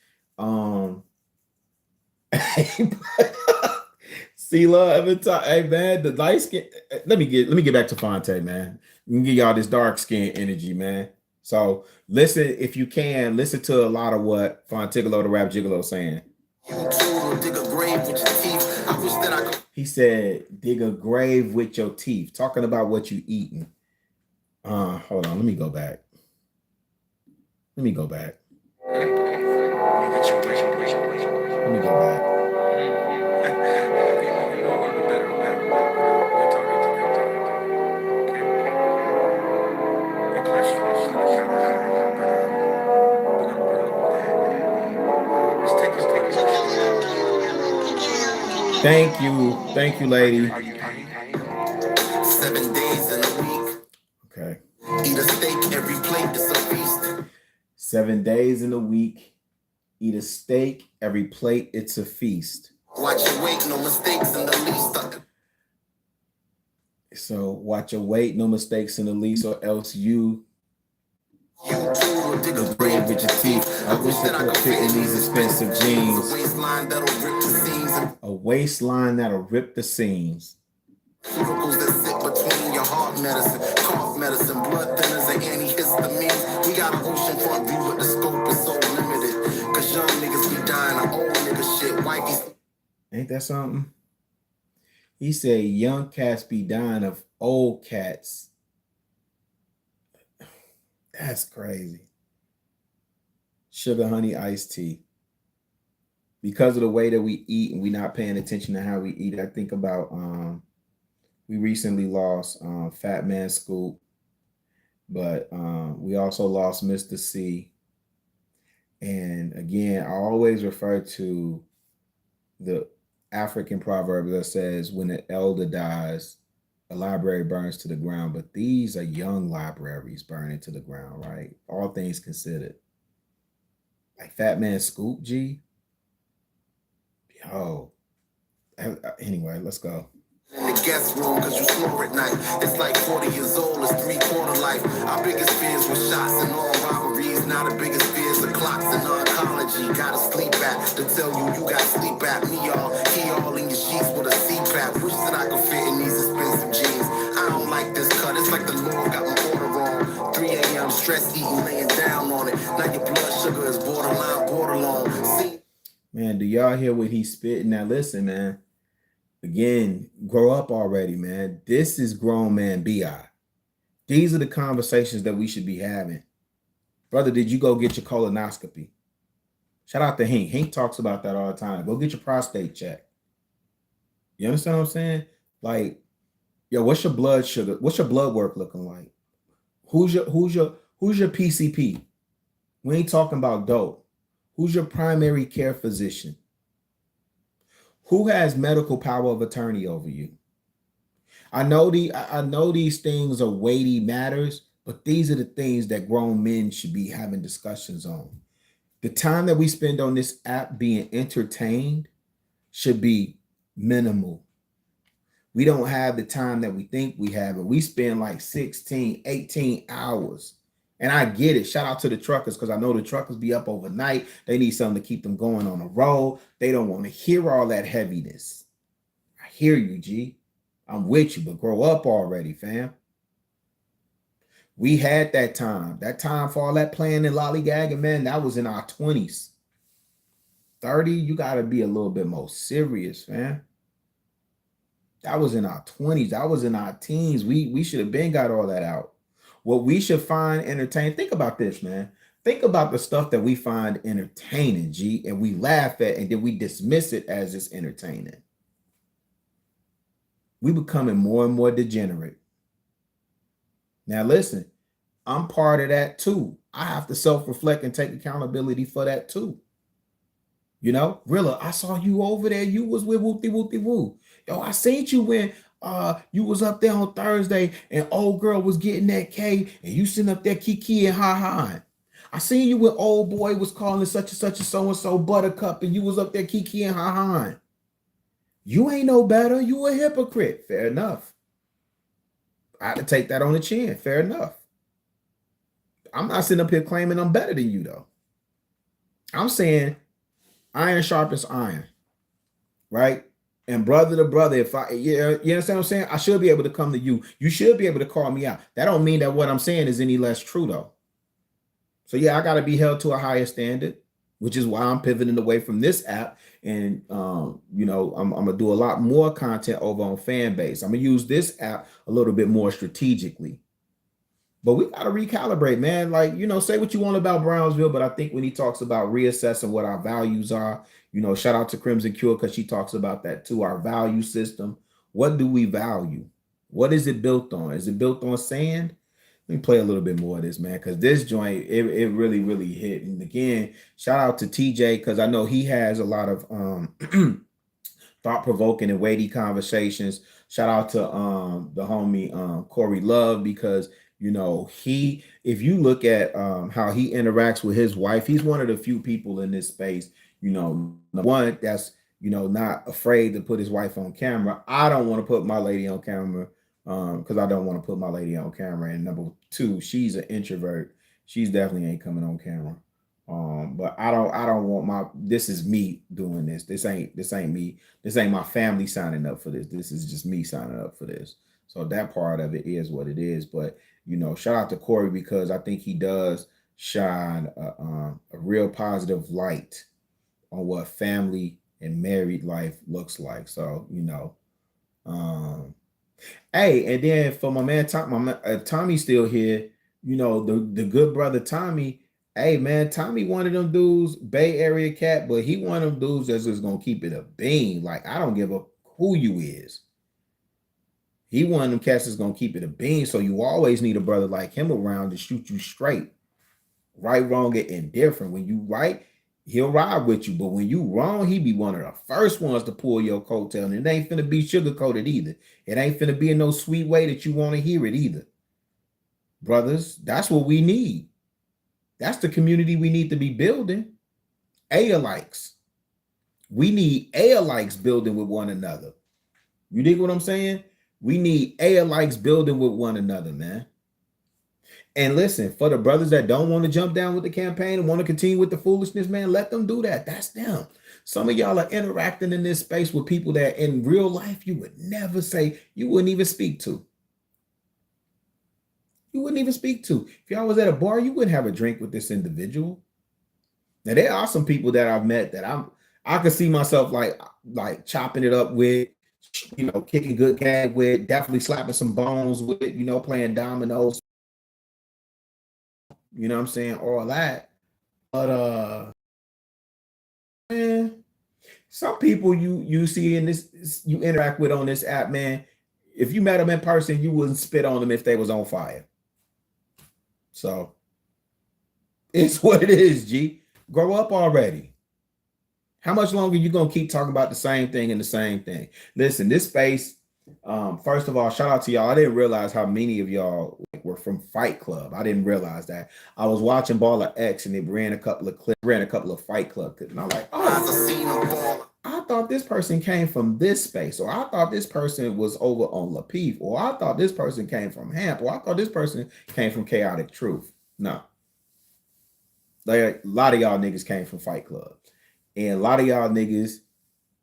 See love every time. Hey man, the light skin. Let me get back to Fonte, man. Let me give y'all this dark skin energy, man. So listen, if you can, listen to a lot of what Fontigolo the Rap Gigolo saying. Dig a grave with your teeth. I wish that I could. He said, dig a grave with your teeth. Talking about what you eating. Hold on, let me go back. Thank you, lady. 7 days in a week. Okay. Eat a steak, every plate is a feast. 7 days in a week. Eat a steak, every plate it's a feast. Watch your weight, no mistakes in the least. So watch your weight, no mistakes in the least, or else you You too will dig a grave grave with your teeth. I wish that I could fit in these expensive A jeans. waistline that'll rip the seams and A waistline that'll rip the seams. Pharmaceuticals that sit between your heart medicine, cough medicine, blood thinners, and antihistamines. We got an oceanfront view, but the scope is so limited. Cause young niggas be dying of old nigga shit. Wifey's Ain't that something? He said young cats be dying of old cats. That's crazy. Sugar honey iced tea. Because of the way that we eat and we not paying attention to how we eat, I think about we recently lost Fat Man Scoop, but we also lost Mr. C. And again, I always refer to the African proverb that says, when an elder dies, a library burns to the ground. But these are young libraries burning to the ground, right? All things considered. Like Fat Man Scoop, G. Yo. Anyway, let's go. in the guest room cause you snore at night. It's like 40 years old, it's 3/4 life. Our biggest fears were shots and all robberies. Now the biggest fears are clocks and oncology. Gotta sleep at to tell you got sleep at. Me all in your sheets with a CPAP. Wish that I could fit in these expensive jeans. I don't like this cut, it's like the Lord got my order wrong. 3 a.m. stress eating, laying down on it. Now your blood sugar is borderline. See, Man, do y'all hear what he's spitting? Now listen, man. Again, grow up already, man. This is grown man BI. These are the conversations that we should be having. Brother, did you go get your colonoscopy? Shout out to Hank. Hank talks about that all the time. Go get your prostate checked. You understand what I'm saying? Like, yo, what's your blood sugar? What's your blood work looking like? Who's your PCP? We ain't talking about dope. Who's your primary care physician? Who has medical power of attorney over you? I know these things are weighty matters, but these are the things that grown men should be having discussions on. The time that we spend on this app being entertained should be minimal. We don't have the time that we think we have, and we spend like 16, 18 hours. And I get it. Shout out to the truckers, because I know the truckers be up overnight. They need something to keep them going on the road. They don't want to hear all that heaviness. I hear you, G. I'm with you, but grow up already, fam. We had that time. That time for all that playing and lollygagging, man, that was in our 20s. 30, you got to be a little bit more serious, fam. That was in our 20s. That was in our teens. We should have been got all that out. What we should find entertaining. Think about this, man. Think about the stuff that we find entertaining, G, and we laugh at, and then we dismiss it as it's entertaining. We becoming more and more degenerate. Now, listen, I'm part of that too. I have to self-reflect and take accountability for that too. You know, Rilla, I saw you over there. You was with whoopty-whoopty-woo. Yo, I seen you when you was up there on Thursday and old girl was getting that K and you sitting up there kiki and ha-ha. I seen you when old boy was calling such and such and so-and-so buttercup and you was up there kiki and ha-ha. You ain't no better. You a hypocrite. Fair enough. I had to take that on the chin. Fair enough. I'm not sitting up here claiming I'm better than you though. I'm saying iron sharpens iron, right? And brother to brother, if you understand what I'm saying? I should be able to come to you. You should be able to call me out. That don't mean that what I'm saying is any less true though. So yeah, I got to be held to a higher standard, which is why I'm pivoting away from this app. And, you know, I'm going to do a lot more content over on Fanbase. I'm going to use this app a little bit more strategically. But we got to recalibrate, man. Like, you know, say what you want about Brownsville, but I think when he talks about reassessing what our values are, you know, shout out to Crimson Cure because she talks about that too, our value system. What do we value? What is it built on? Is it built on sand? Let me play a little bit more of this, man, because this joint, it really, really hit. And again, shout out to TJ because I know he has a lot of thought-provoking and weighty conversations. Shout out to the homie Corey Love, because he, if you look at how he interacts with his wife, he's one of the few people in this space, one that's not afraid to put his wife on camera. I don't want to put my lady on camera because I don't want to put my lady on camera. And number two, she's an introvert. She's definitely ain't coming on camera. But I don't want this is me doing this. This ain't me. This ain't my family signing up for this. This is just me signing up for this. So that part of it is what it is. But shout out to Corey, because I think he does shine a real positive light on what family and married life looks like. So hey, and then for my man Tommy's still here. The good brother Tommy. Hey man, Tommy one of them dudes, Bay Area cat, but he one of them dudes that's just gonna keep it a beam. Like, I don't give a who you is. He one of them cats that's gonna keep it a beam. So you always need a brother like him around to shoot you straight. Right, wrong, and indifferent. When you right, he'll ride with you. But when you wrong, he be one of the first ones to pull your coattail. And it ain't finna be sugar-coated either. It ain't finna be in no sweet way that you want to hear it either. Brothers, that's what we need. That's the community we need to be building. A-alikes. We need A-alikes building with one another. You dig what I'm saying? We need A-alikes building with one another, man. And listen, for the brothers that don't want to jump down with the campaign and want to continue with the foolishness, man, let them do that. That's them. Some of y'all are interacting in this space with people that in real life you would never say, you wouldn't even speak to. You wouldn't even speak to. If y'all was at a bar, you wouldn't have a drink with this individual. Now, there are some people that I've met that I could see myself like chopping it up with, kicking good gag with, definitely slapping some bones with, playing dominoes. You know what I'm saying? All that. But man, some people you see in this, you interact with on this app, man. If you met them in person, you wouldn't spit on them if they was on fire. So it's what it is, G. Grow up already. How much longer you gonna keep talking about the same thing and the same thing? Listen, this space, first of all, shout out to y'all. I didn't realize how many of y'all were from Fight Club. I didn't realize that. I was watching Baller X and it ran a couple of clips, ran a couple of Fight Club clips, and I'm like, oh, I thought this person came from this space, or I thought this person was over on Lapeef, or I thought this person came from Hamp, or I thought this person came from Chaotic Truth. No. Like, a lot of y'all niggas came from Fight Club. And a lot of y'all niggas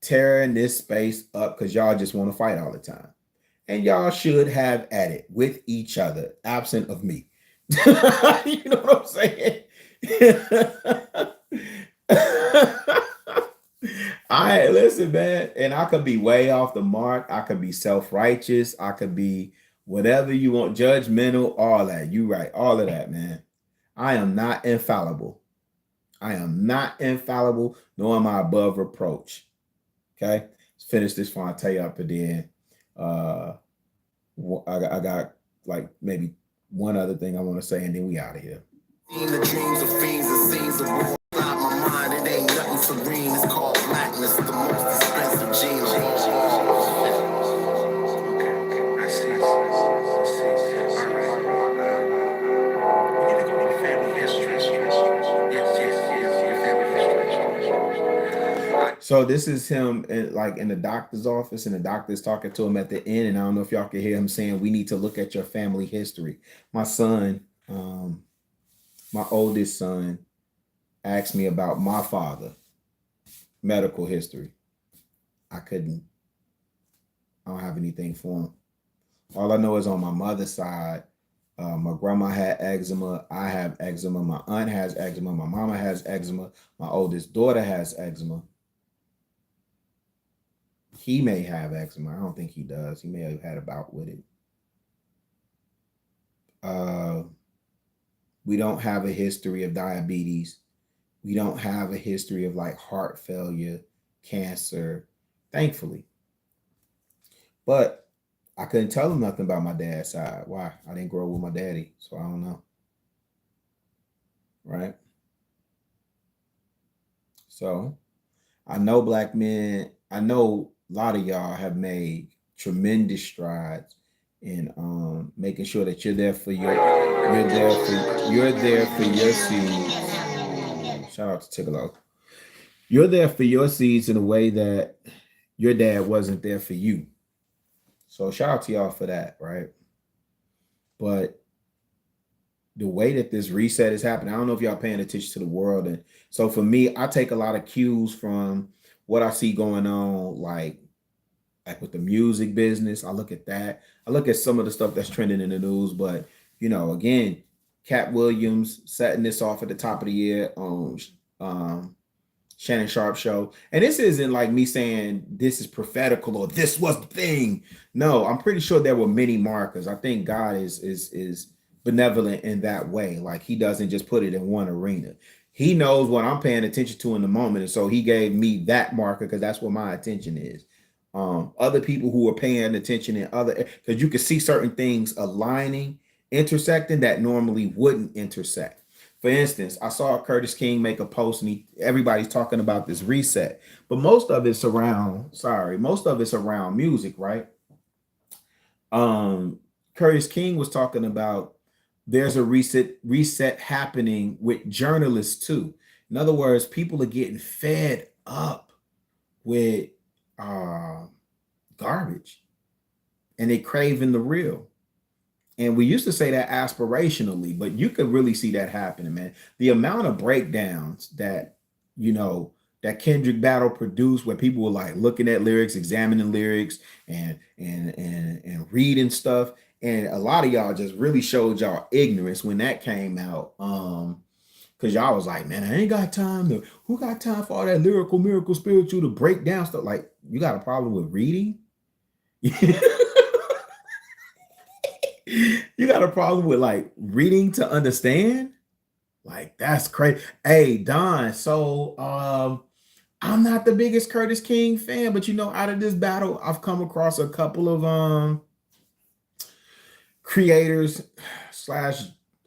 tearing this space up because y'all just want to fight all the time. And y'all should have at it with each other, absent of me. You know what I'm saying? Listen, man, and I could be way off the mark. I could be self-righteous. I could be whatever you want, judgmental, all that. You right, all of that, man. I am not infallible. I am not infallible, nor am I above reproach. Okay, let's finish this before I tell you up and then I got like maybe one other thing I want to say, and then we out of here. In the dreams of fiends and scenes of war inside my mind, it ain't nothing serene. It's called blackness, the most expensive gene of all. I see. All right. We need to go to family history. Yes, family history. So this is him in the doctor's office, and the doctor's talking to him at the end, and I don't know if y'all can hear him saying, we need to look at your family history. My son, my oldest son, asked me about my father, medical history. I don't have anything for him. All I know is on my mother's side, my grandma had eczema. I have eczema. My aunt has eczema. My mama has eczema. My oldest daughter has eczema. He may have eczema. I don't think he does. He may have had a bout with it. We don't have a history of diabetes. We don't have a history of like heart failure, cancer, thankfully. But I couldn't tell him nothing about my dad's side. Why? I didn't grow up with my daddy, so I don't know. Right? So I know black men, I know a lot of y'all have made tremendous strides in making sure that you're there for your seeds. Shout out to Tigolo. You're there for your seeds in a way that your dad wasn't there for you. So shout out to y'all for that, right? But the way that this reset is happening, I don't know if y'all paying attention to the world. And so for me, I take a lot of cues from what I see going on, like with the music business. I look at that. I look at some of the stuff that's trending in the news. But, again, Cat Williams setting this off at the top of the year on Shannon Sharp show. And this isn't like me saying this is prophetical or this was the thing. No, I'm pretty sure there were many markers. I think God is benevolent in that way. Like he doesn't just put it in one arena. He knows what I'm paying attention to in the moment. And so he gave me that marker because that's where my attention is. Other people who are paying attention in because you can see certain things aligning, intersecting that normally wouldn't intersect. For instance, I saw Curtis King make a post and everybody's talking about this reset, but most of it's around music, right? Curtis King was talking about there's a reset happening with journalists too. In other words, people are getting fed up with garbage and they craving the real. And we used to say that aspirationally, but you could really see that happening, man. The amount of breakdowns that Kendrick battle produced, where people were like looking at lyrics, examining lyrics, and reading stuff. And a lot of y'all just really showed y'all ignorance when that came out. Because y'all was like, man, I ain't got time who got time for all that lyrical, miracle, spiritual to break down stuff? Like, you got a problem with reading? You got a problem with like reading to understand? Like, that's crazy. Hey, Don, so I'm not the biggest Curtis King fan, but out of this battle, I've come across a couple of creators / I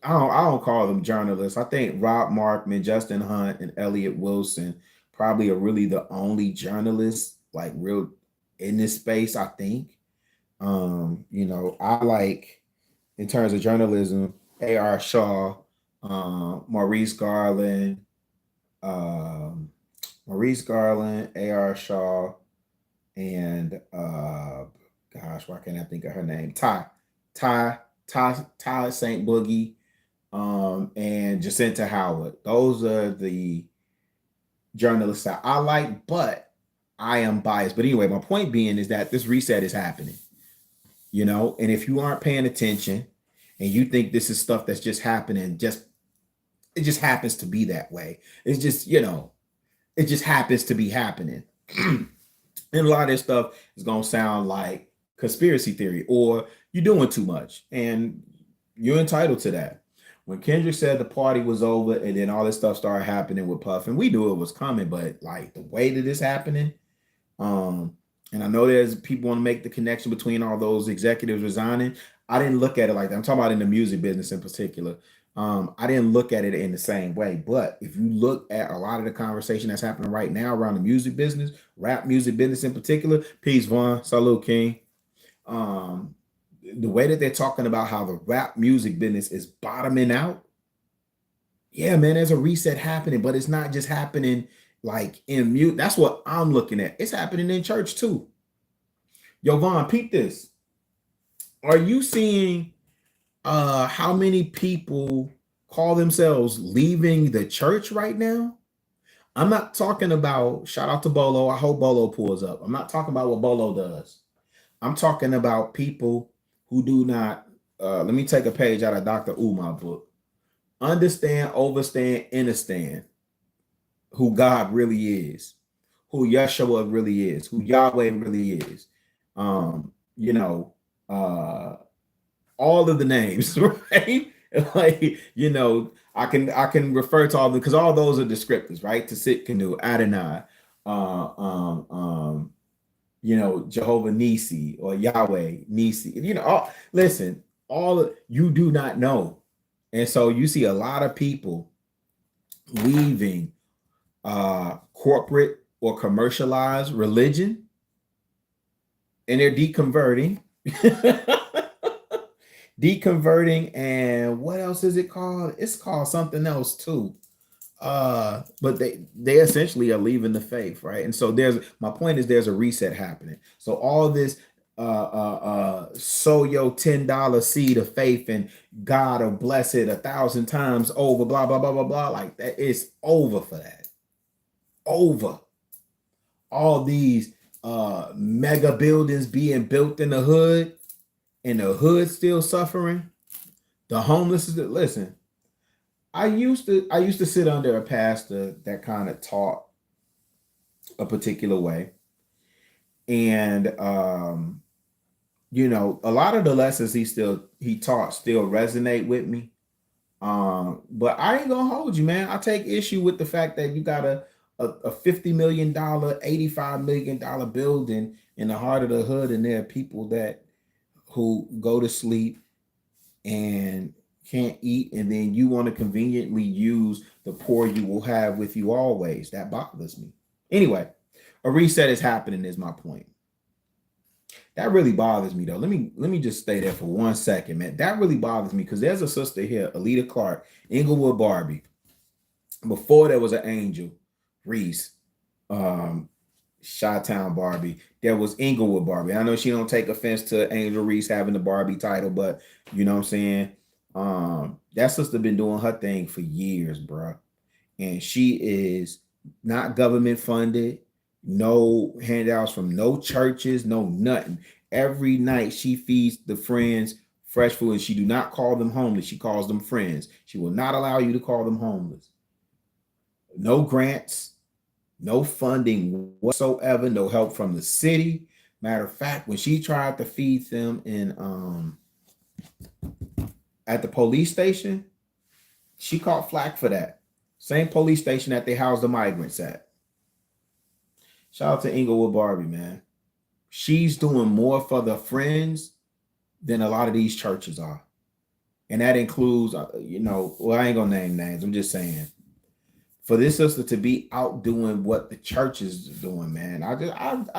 don't call them journalists. I think Rob Markman, Justin Hunt, and Elliot Wilson probably are really the only journalists like real in this space, I think. I like, in terms of journalism, A.R. Shaw, Maurice Garland, A.R. Shaw, and gosh, why can't I think of her name? Ty St. Boogie, and Jacinta Howard. Those are the journalists that I like, but I am biased. But anyway, my point being is that this reset is happening. And if you aren't paying attention and you think this is stuff that's just happening, it just happens to be that way. It's just, it just happens to be happening. And a lot of this stuff is going to sound like conspiracy theory or you're doing too much, and you're entitled to that. When Kendrick said the party was over and then all this stuff started happening with Puff, and we knew it was coming, but like the way that it's happening, and I know there's people want to make the connection between all those executives resigning. I didn't look at it like that. I'm talking about in the music business in particular. I didn't look at it in the same way. But if you look at a lot of the conversation that's happening right now around the music business, rap music business in particular, peace, Vaughn, salute, King. The way that they're talking about how the rap music business is bottoming out. Yeah, man, there's a reset happening, but it's not just happening like in mute. That's what I'm looking at. It's happening in church too. Yo, Vaughn, peep this. Are you seeing how many people call themselves leaving the church right now? I'm not talking about, shout out to Bolo. I hope Bolo pulls up. I'm not talking about what Bolo does. I'm talking about people who do not, let me take a page out of Dr. Umar book. Understand, overstand, understand who God really is, who Yeshua really is, who Yahweh really is. All of the names, right? Like, I can refer to all of them because all those are descriptors, right? To sit canoe, Adonai, Jehovah Nisi or Yahweh Nisi. Listen, you do not know. And so you see a lot of people leaving corporate or commercialized religion and they're deconverting. Deconverting, and what else is it called? It's called something else too. But they essentially are leaving the faith, right? And so my point is there's a reset happening. So all this sow your $10 seed of faith and God will bless it 1,000 times over, blah blah blah blah blah, like that, it's over for that. Over. All these mega buildings being built in the hood, and the hood still suffering. The homeless is, listen, I used to sit under a pastor that kind of taught a particular way. And you know, a lot of the lessons he taught still resonate with me. But I ain't gonna hold you, man. I take issue with the fact that you got a $50 million, $85 million building in the heart of the hood, and there are people who go to sleep and can't eat, and then you want to conveniently use the poor you will have with you always. That bothers me. Anyway, a reset is happening is my point. That really bothers me though. Let me just stay there for 1 second, man. That really bothers me because there's a sister here, Alita Clark, Inglewood Barbie. Before there was an Angel Reese, Chi-Town Barbie. There was Inglewood Barbie. I know she don't take offense to Angel Reese having the Barbie title, but you know what I'm saying? That sister been doing her thing for years, bro. And she is not government funded, no handouts from no churches, no nothing. Every night she feeds the friends fresh food, and she do not call them homeless. She calls them friends. She will not allow you to call them homeless. No grants, no funding whatsoever, no help from the city. Matter of fact, when she tried to feed them in at the police station, she caught flack for that. Same police station that they house the migrants at. Shout out to Inglewood Barbie, man. She's doing more for the friends than a lot of these churches are. And that includes, you know, well, I ain't gonna name names. I'm just saying. For this sister to be out doing what the church is doing, man, I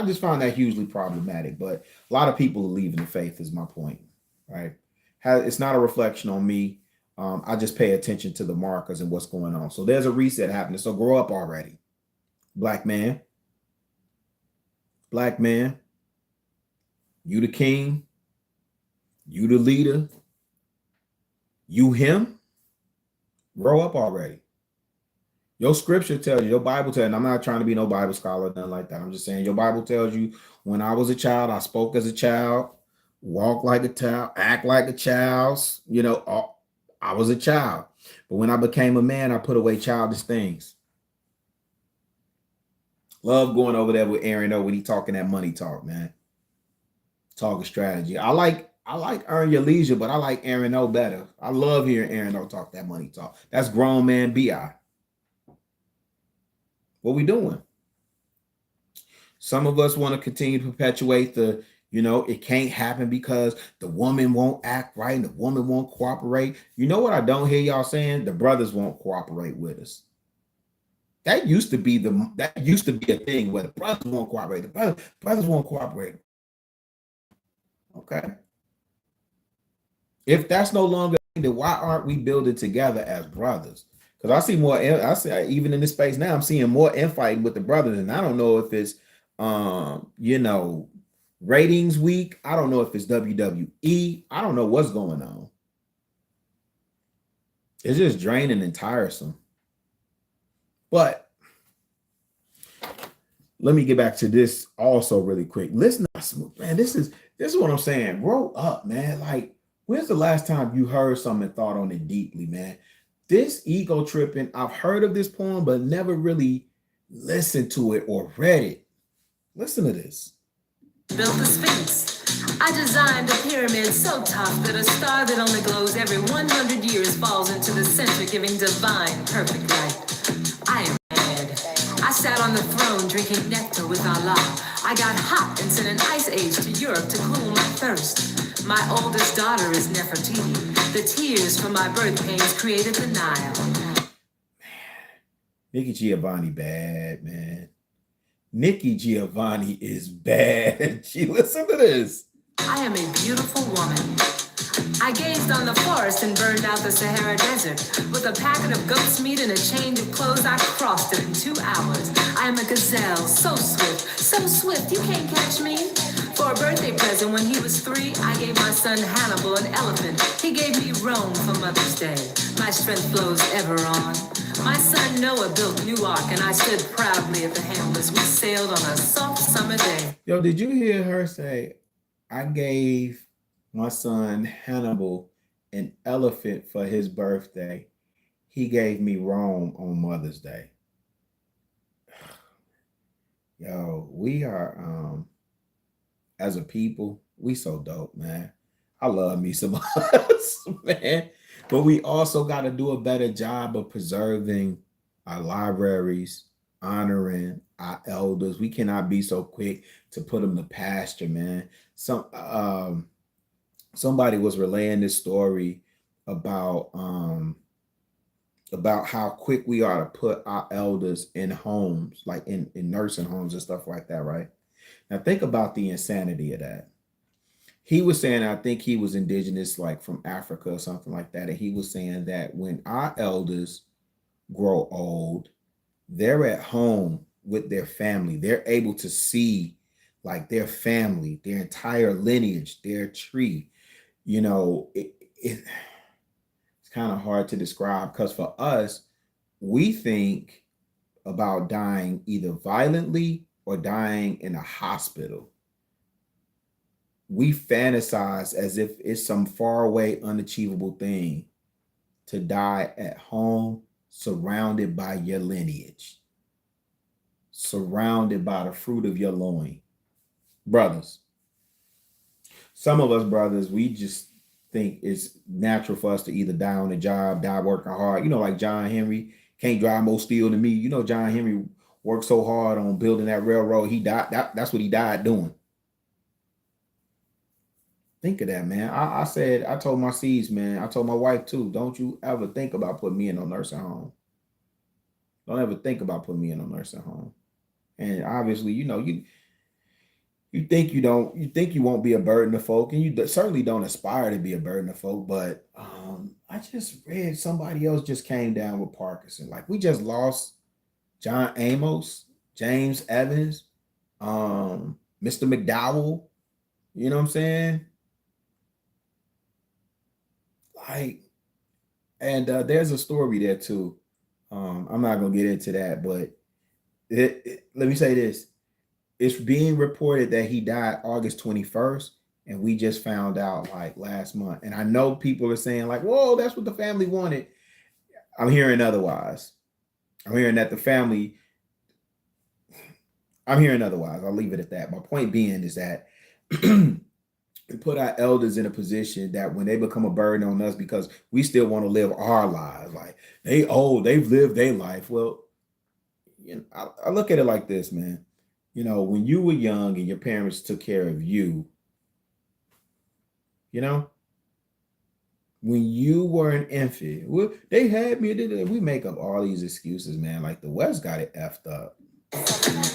just found that hugely problematic. But a lot of people are leaving the faith is my point, right? It's not a reflection on me. I just pay attention to the markers and what's going on. So there's a reset happening. So grow up already. Black man. Black man. You the king. You the leader. You him. Grow up already. Your scripture tells you, your Bible tells you, and I'm not trying to be no Bible scholar, nothing like that. I'm just saying your Bible tells you, when I was a child, I spoke as a child, walk like a child, act like a child. You know, I was a child. But when I became a man, I put away childish things. Love going over there with Aaron O when he talking that money talk, man. Talking strategy. I like Earn Your Leisure, but I like Aaron O better. I love hearing Aaron O talk that money talk. That's grown man BI. What we doing? Some of us want to continue to perpetuate the, you know, it can't happen because the woman won't act right and the woman won't cooperate. You know what I don't hear y'all saying? The brothers won't cooperate with us. That used to be a thing where the brothers won't cooperate. The brothers won't cooperate. Okay. If that's no longer, then why aren't we building together as brothers? Because I see even in this space now, I'm seeing more infighting with the brothers, and I don't know if it's you know, ratings week. I don't know if it's WWE. I don't know what's going on. It's just draining and tiresome. But let me get back to this also really quick. Listen, man, this is what I'm saying. Grow up, man. Like, when's the last time you heard something and thought on it deeply, man? This ego tripping, I've heard of this poem, but never really listened to it or read it. Listen to this. Built the Sphinx. I designed a pyramid so tough that a star that only glows every 100 years falls into the center, giving divine, perfect light. I am mad. I sat on the throne drinking nectar with Allah. I got hot and sent an ice age to Europe to cool my thirst. My oldest daughter is Nefertiti. The tears from my birth pains created the Nile. Man, Nikki Giovanni bad, man. Nikki Giovanni is bad. She listen to this. I am a beautiful woman. I gazed on the forest and burned out the Sahara Desert. With a packet of goat's meat and a change of clothes, I crossed it in 2 hours. I am a gazelle, so swift, you can't catch me. For a birthday present when he was 3, I gave my son Hannibal an elephant. He gave me Rome for Mother's Day. My strength flows ever on. My son Noah built New Ark, and I stood proudly at the helm as we sailed on a soft summer day. Yo, did you hear her say, I gave my son Hannibal an elephant for his birthday. He gave me Rome on Mother's Day. Yo, we are as a people, we so dope, man. I love me some us, man. But we also got to do a better job of preserving our libraries, honoring our elders. We cannot be so quick to put them to pasture, man. Somebody was relaying this story about how quick we are to put our elders in homes, like in nursing homes and stuff like that, right? Now think about the insanity of that. He was saying, I think he was indigenous, like from Africa or something like that. And he was saying that when our elders grow old, they're at home with their family. They're able to see like their family, their entire lineage, their tree. You know, it's kind of hard to describe because for us, we think about dying either violently or dying in a hospital. We fantasize as if it's some faraway, unachievable thing to die at home, surrounded by your lineage, surrounded by the fruit of your loin. Brothers, some of us brothers, we just think it's natural for us to either die on the job, die working hard. You know, like John Henry, can't drive more steel than me. You know, John Henry worked so hard on building that railroad. He died. That's what he died doing. Think of that, man. I told my seeds, man. I told my wife too. Don't you ever think about putting me in a nursing home. Don't ever think about putting me in a nursing home. And obviously, you know, you think you won't be a burden to folk, and you certainly don't aspire to be a burden to folk. But I just read somebody else just came down with Parkinson. Like we just lost John Amos, James Evans, Mr. McDowell. You know what I'm saying? Like, and there's a story there too. I'm not gonna get into that, but let me say this. It's being reported that he died August 21st, and we just found out like last month. And I know people are saying like, whoa, that's what the family wanted. I'm hearing otherwise. I'm hearing otherwise. I'll leave it at that. My point being is that we put our elders in a position that when they become a burden on us because we still want to live our lives, like they've lived their life. Well, you know, I look at it like this, man. You know, when you were young and your parents took care of you, you know, when you were an infant, well, they had me. We make up all these excuses, man. Like the West got it effed up.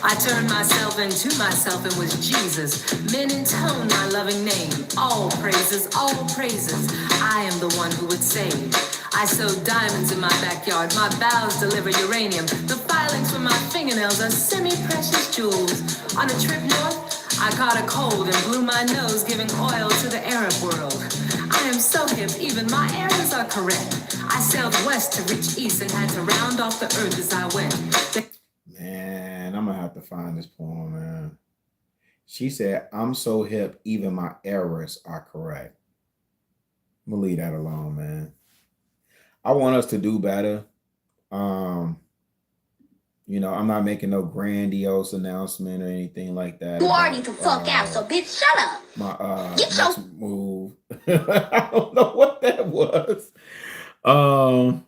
I turned myself into myself and was Jesus. Men intone my loving name. All praises, all praises. I am the one who would save. I sow diamonds in my backyard. My boughs deliver uranium. The filings from my fingernails are semi-precious jewels. On a trip north, I caught a cold and blew my nose, giving oil to the Arab world. I am so hip, even my errors are correct. I sailed west to reach east and had to round off the earth as I went. Man, I'm gonna have to find this poem, man. She said, I'm so hip, even my errors are correct. I'm gonna leave that alone, man. I want us to do better. You know, I'm not making no grandiose announcement or anything like that. You already the fuck out, so bitch, shut up. My Get your next move. I don't know what that was. Oh,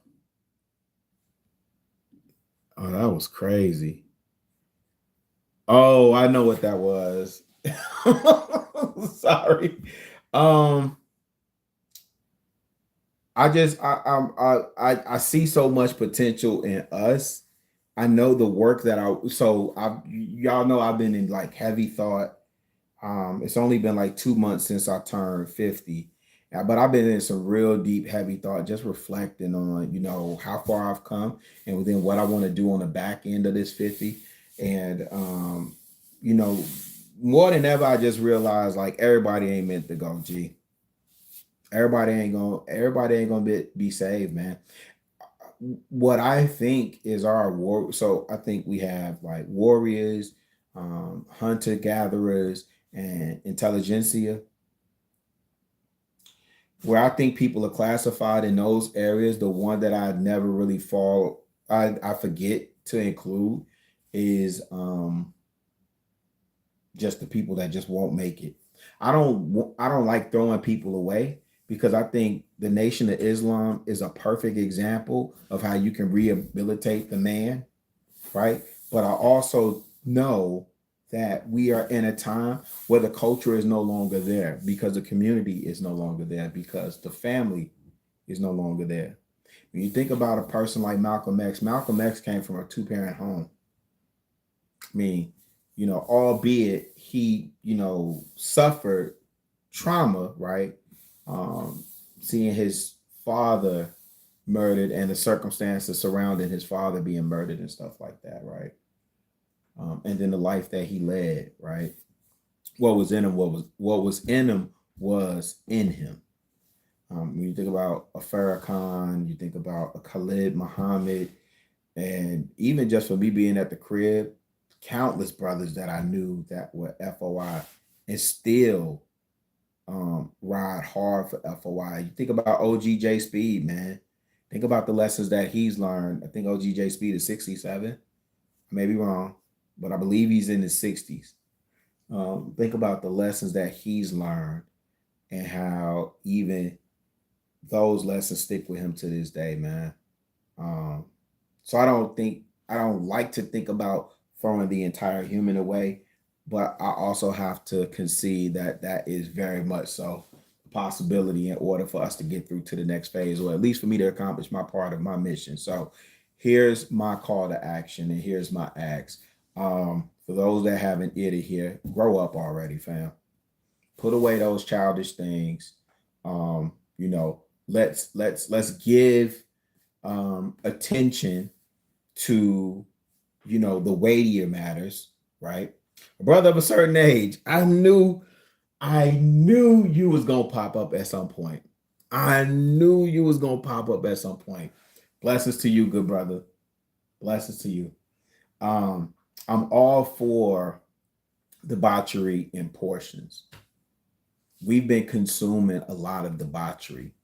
that was crazy. Oh, I know what that was. Sorry. I see so much potential in us. I know the work that y'all know I've been in like heavy thought. It's only been like 2 months since I turned 50. But I've been in some real deep, heavy thought, just reflecting on, how far I've come and then what I want to do on the back end of this 50. And you know, more than ever, I just realized like everybody ain't meant to go, G. Everybody ain't gonna be saved, man. What I think is our war. So I think we have like warriors, hunter gatherers, and intelligentsia. Where I think people are classified in those areas, the one that I never really I forget to include is just the people that just won't make it. I don't like throwing people away because I think the Nation of Islam is a perfect example of how you can rehabilitate the man, right? But I also know that we are in a time where the culture is no longer there because the community is no longer there because the family is no longer there. When you think about a person like Malcolm X came from a two-parent home. I mean, albeit he, suffered trauma, right? Seeing his father murdered and the circumstances surrounding his father being murdered and stuff like that, right? And then the life that he led, right? What was in him was in him. When you think about a Farrakhan, you think about a Khalid Muhammad, and even just for me being at the crib, countless brothers that I knew that were FOI and still ride hard for FOI. You think about OGJ Speed, man. Think about the lessons that he's learned. I think OGJ Speed is 67. I may be wrong, but I believe he's in his 60s. Think about the lessons that he's learned and how even those lessons stick with him to this day, man. So I don't like to think about throwing the entire human away, but I also have to concede that that is very much so a possibility in order for us to get through to the next phase, or at least for me to accomplish my part of my mission. So here's my call to action and here's my ask. For those that haven't ear to hear, grow up already, fam. Put away those childish things. Let's give attention to the weightier matters, right? A brother of a certain age, I knew you was gonna pop up at some point. Blessings to you, good brother. Blessings to you. I'm all for debauchery in portions. We've been consuming a lot of debauchery.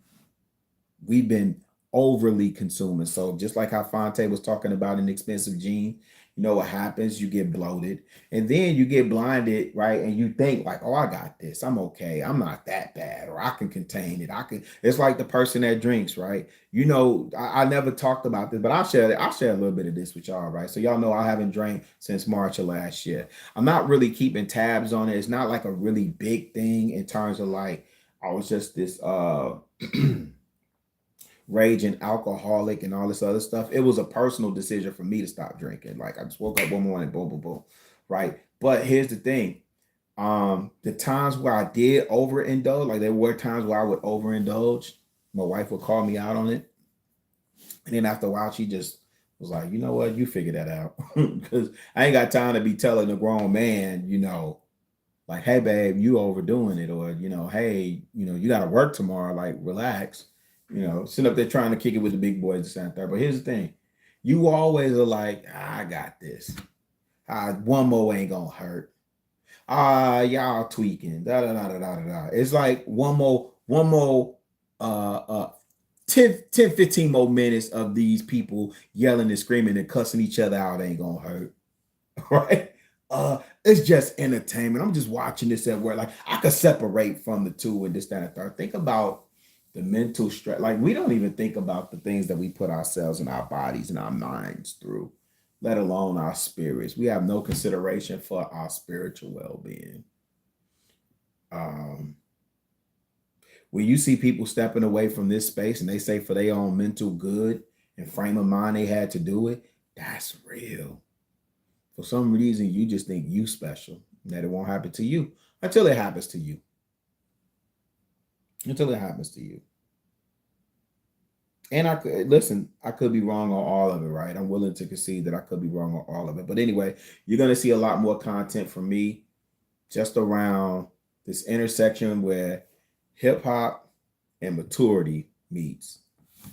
We've been overly consuming. So just like how Fonte was talking about an expensive gene, you know what happens? You get bloated and then you get blinded, right? And you think like, oh, I got this. I'm okay. I'm not that bad, or I can contain it. It's like the person that drinks, right? I never talked about this, but I'll share a little bit of this with y'all, right? So y'all know I haven't drank since March of last year. I'm not really keeping tabs on it. It's not like a really big thing in terms of like, I was just this raging alcoholic and all this other stuff. It was a personal decision for me to stop drinking. Like I just woke up one morning, boom, boom, boom. Right. But here's the thing. The times where I did overindulge, like there were times where I would overindulge. My wife would call me out on it. And then after a while, she just was like, you know what, you figure that out. Because I ain't got time to be telling a grown man, like, hey, babe, you overdoing it. Or, hey, you got to work tomorrow. Like, relax. Sitting up there trying to kick it with the big boys and that. But here's the thing. You always are like, I got this. One more ain't going to hurt. Y'all tweaking. Da, da, da, da, da, da. It's like one more 10, 15 more minutes of these people yelling and screaming and cussing each other out ain't going to hurt. Right? It's just entertainment. I'm just watching this at work. Like, I could separate from the two and this, that, and third. Think about the mental stress. Like, we don't even think about the things that we put ourselves and our bodies and our minds through, let alone our spirits. We have no consideration for our spiritual well-being. When you see people stepping away from this space and they say for their own mental good and frame of mind they had to do it, That's real. For some reason, you just think you special, that it won't happen to you until it happens to you. Until it happens to you. And I could listen, I could be wrong on all of it, right? I'm willing to concede that I could be wrong on all of it. But anyway, you're going to see a lot more content from me just around this intersection where hip hop and maturity meets.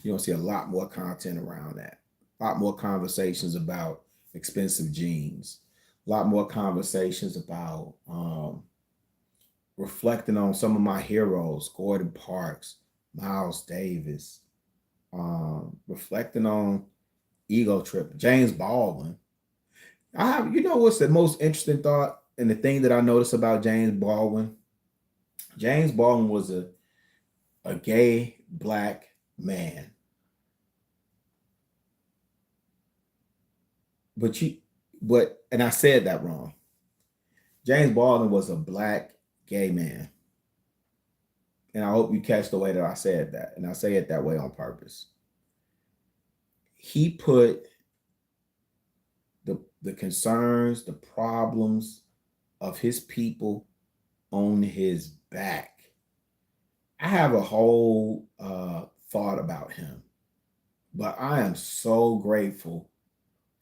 You're going to see a lot more content around that, a lot more conversations about expensive jeans, a lot more conversations about reflecting on some of my heroes, Gordon Parks, Miles Davis, reflecting on Ego Trip, James Baldwin. You know what's the most interesting thought and the thing that I noticed about James Baldwin? James Baldwin was a gay black man. And I said that wrong. James Baldwin was a black gay man. And I hope you catch the way that I said that. And I say it that way on purpose. He put the concerns, the problems of his people on his back. I have a whole thought about him. But I am so grateful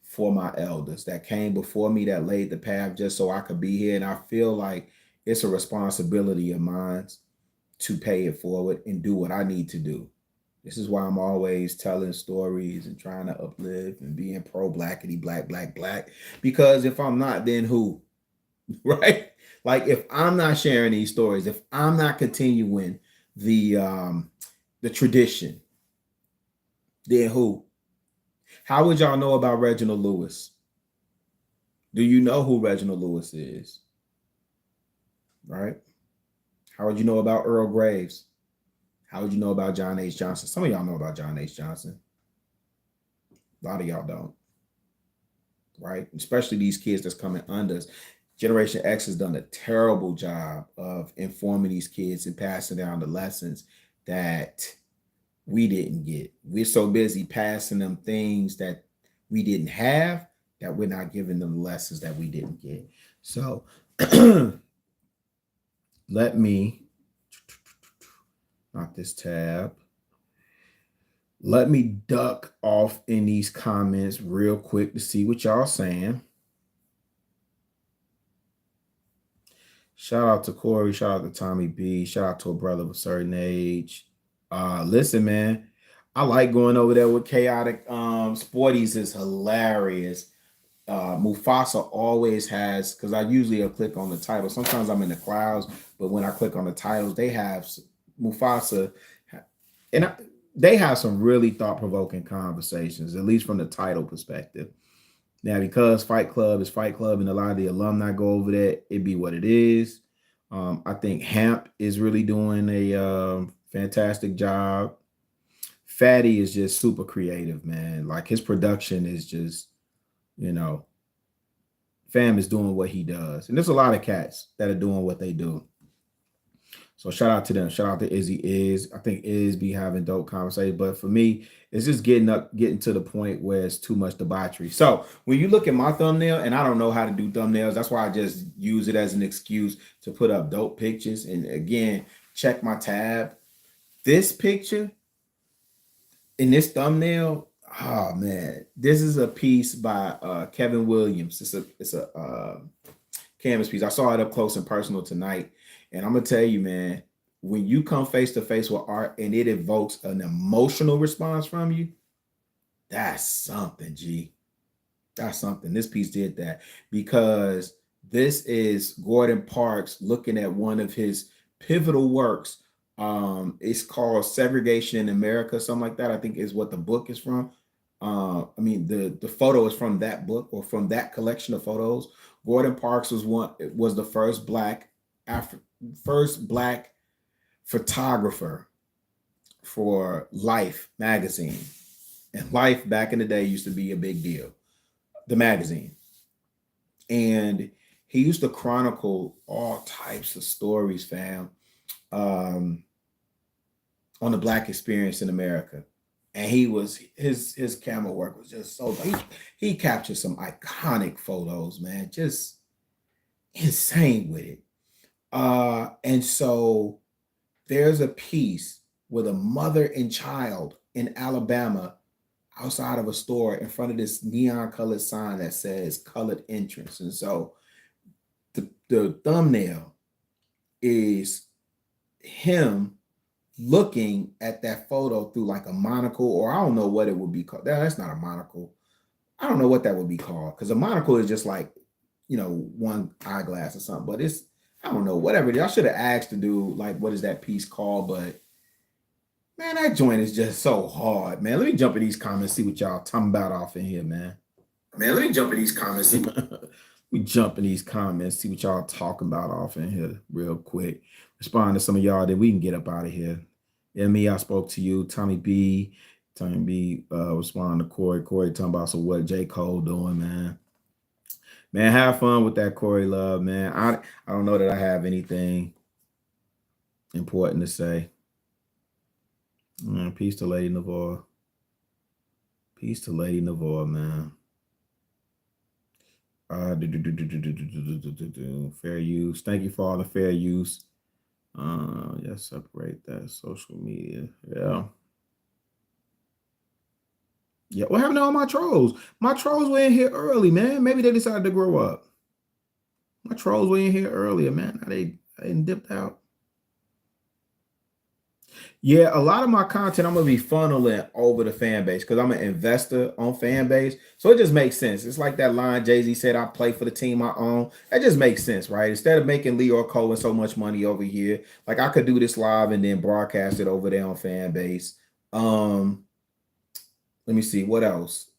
for my elders that came before me, that laid the path just so I could be here. And I feel like it's a responsibility of mine to pay it forward and do what I need to do. This is why I'm always telling stories and trying to uplift and being pro blackity black, because if I'm not, then who? Right? Like if I'm not sharing these stories, if I'm not continuing the tradition, then who? How would y'all know about Reginald Lewis? Do you know who Reginald Lewis is? Right? How would you know about Earl Graves? How would you know about John H. Johnson? Some of y'all know about John H. Johnson. A lot of y'all don't. Right? Especially these kids that's coming under us. Generation X has done a terrible job of informing these kids and passing down the lessons that we didn't get. We're so busy passing them things that we didn't have that we're not giving them lessons that we didn't get. So let me knock this tab. Let me duck off in these comments real quick to see what y'all saying. Shout out to Corey. Shout out to Tommy B. Shout out to a brother of a certain age. Listen, man, I like going over there with Chaotic. Sporties is hilarious. Mufasa always has, because I usually click on the title. Sometimes I'm in the clouds, but when I click on the titles, they have Mufasa, and they have some really thought-provoking conversations, at least from the title perspective. Now, because Fight Club is Fight Club and a lot of the alumni go over there, it be what it is. I think Hamp is really doing a fantastic job. Fatty is just super creative, man. Like his production is just, fam is doing what he does. And there's a lot of cats that are doing what they do. So shout out to them. Shout out to Izzy I think Iz be having dope conversations. But for me, it's just getting to the point where it's too much debauchery. So when you look at my thumbnail, and I don't know how to do thumbnails, that's why I just use it as an excuse to put up dope pictures. And again, check my tab. This picture in this thumbnail, oh man, this is a piece by Kevin Williams. It's a canvas piece. I saw it up close and personal tonight. And I'm going to tell you, man, when you come face to face with art and it evokes an emotional response from you, that's something, G. That's something. This piece did that because this is Gordon Parks looking at one of his pivotal works. It's called Segregation in America, something like that, I think is what the book is from. The photo is from that book or from that collection of photos. Gordon Parks was the first black photographer for Life magazine. And Life back in the day used to be a big deal, the magazine. And he used to chronicle all types of stories, fam, on the Black experience in America. and he was his camera work was just so he captured some iconic photos, man, just insane with it. And so there's a piece with a mother and child in Alabama outside of a store in front of this neon colored sign that says colored entrance. And so the thumbnail is him looking at that photo through like a monocle, or I don't know what it would be called. That's not a monocle. I don't know what that would be called, because a monocle is just like, one eyeglass or something, but it's, I don't know, whatever it is. I should have asked the dude, like, what is that piece called? But man, that joint is just so hard, man. Let me jump in these comments, see what y'all talking about off in here, man. Man, let me jump in these comments. We jump in these comments, see what y'all talking about off in here real quick. Respond to some of y'all, then we can get up out of here. Yeah, me, I spoke to you. Tommy B responding to Corey. Corey talking about, so what J. Cole doing, man? Man, have fun with that, Corey Love, man. I don't know that I have anything important to say. Peace to Lady Navarre. Peace to Lady Navarre, man. Fair use. Thank you for all the fair use. Yes, separate that social media. Yeah. Yeah, what happened to all my trolls? My trolls were in here early, man. Maybe they decided to grow up. My trolls were in here earlier, man. They dipped out. Yeah, a lot of my content I'm gonna be funneling over the fan base because I'm an investor on fan base. So it just makes sense. It's like that line Jay-Z said, I play for the team I own. That just makes sense, right? Instead of making Lyor Cohen so much money over here, like I could do this live and then broadcast it over there on fan base. Let me see what else.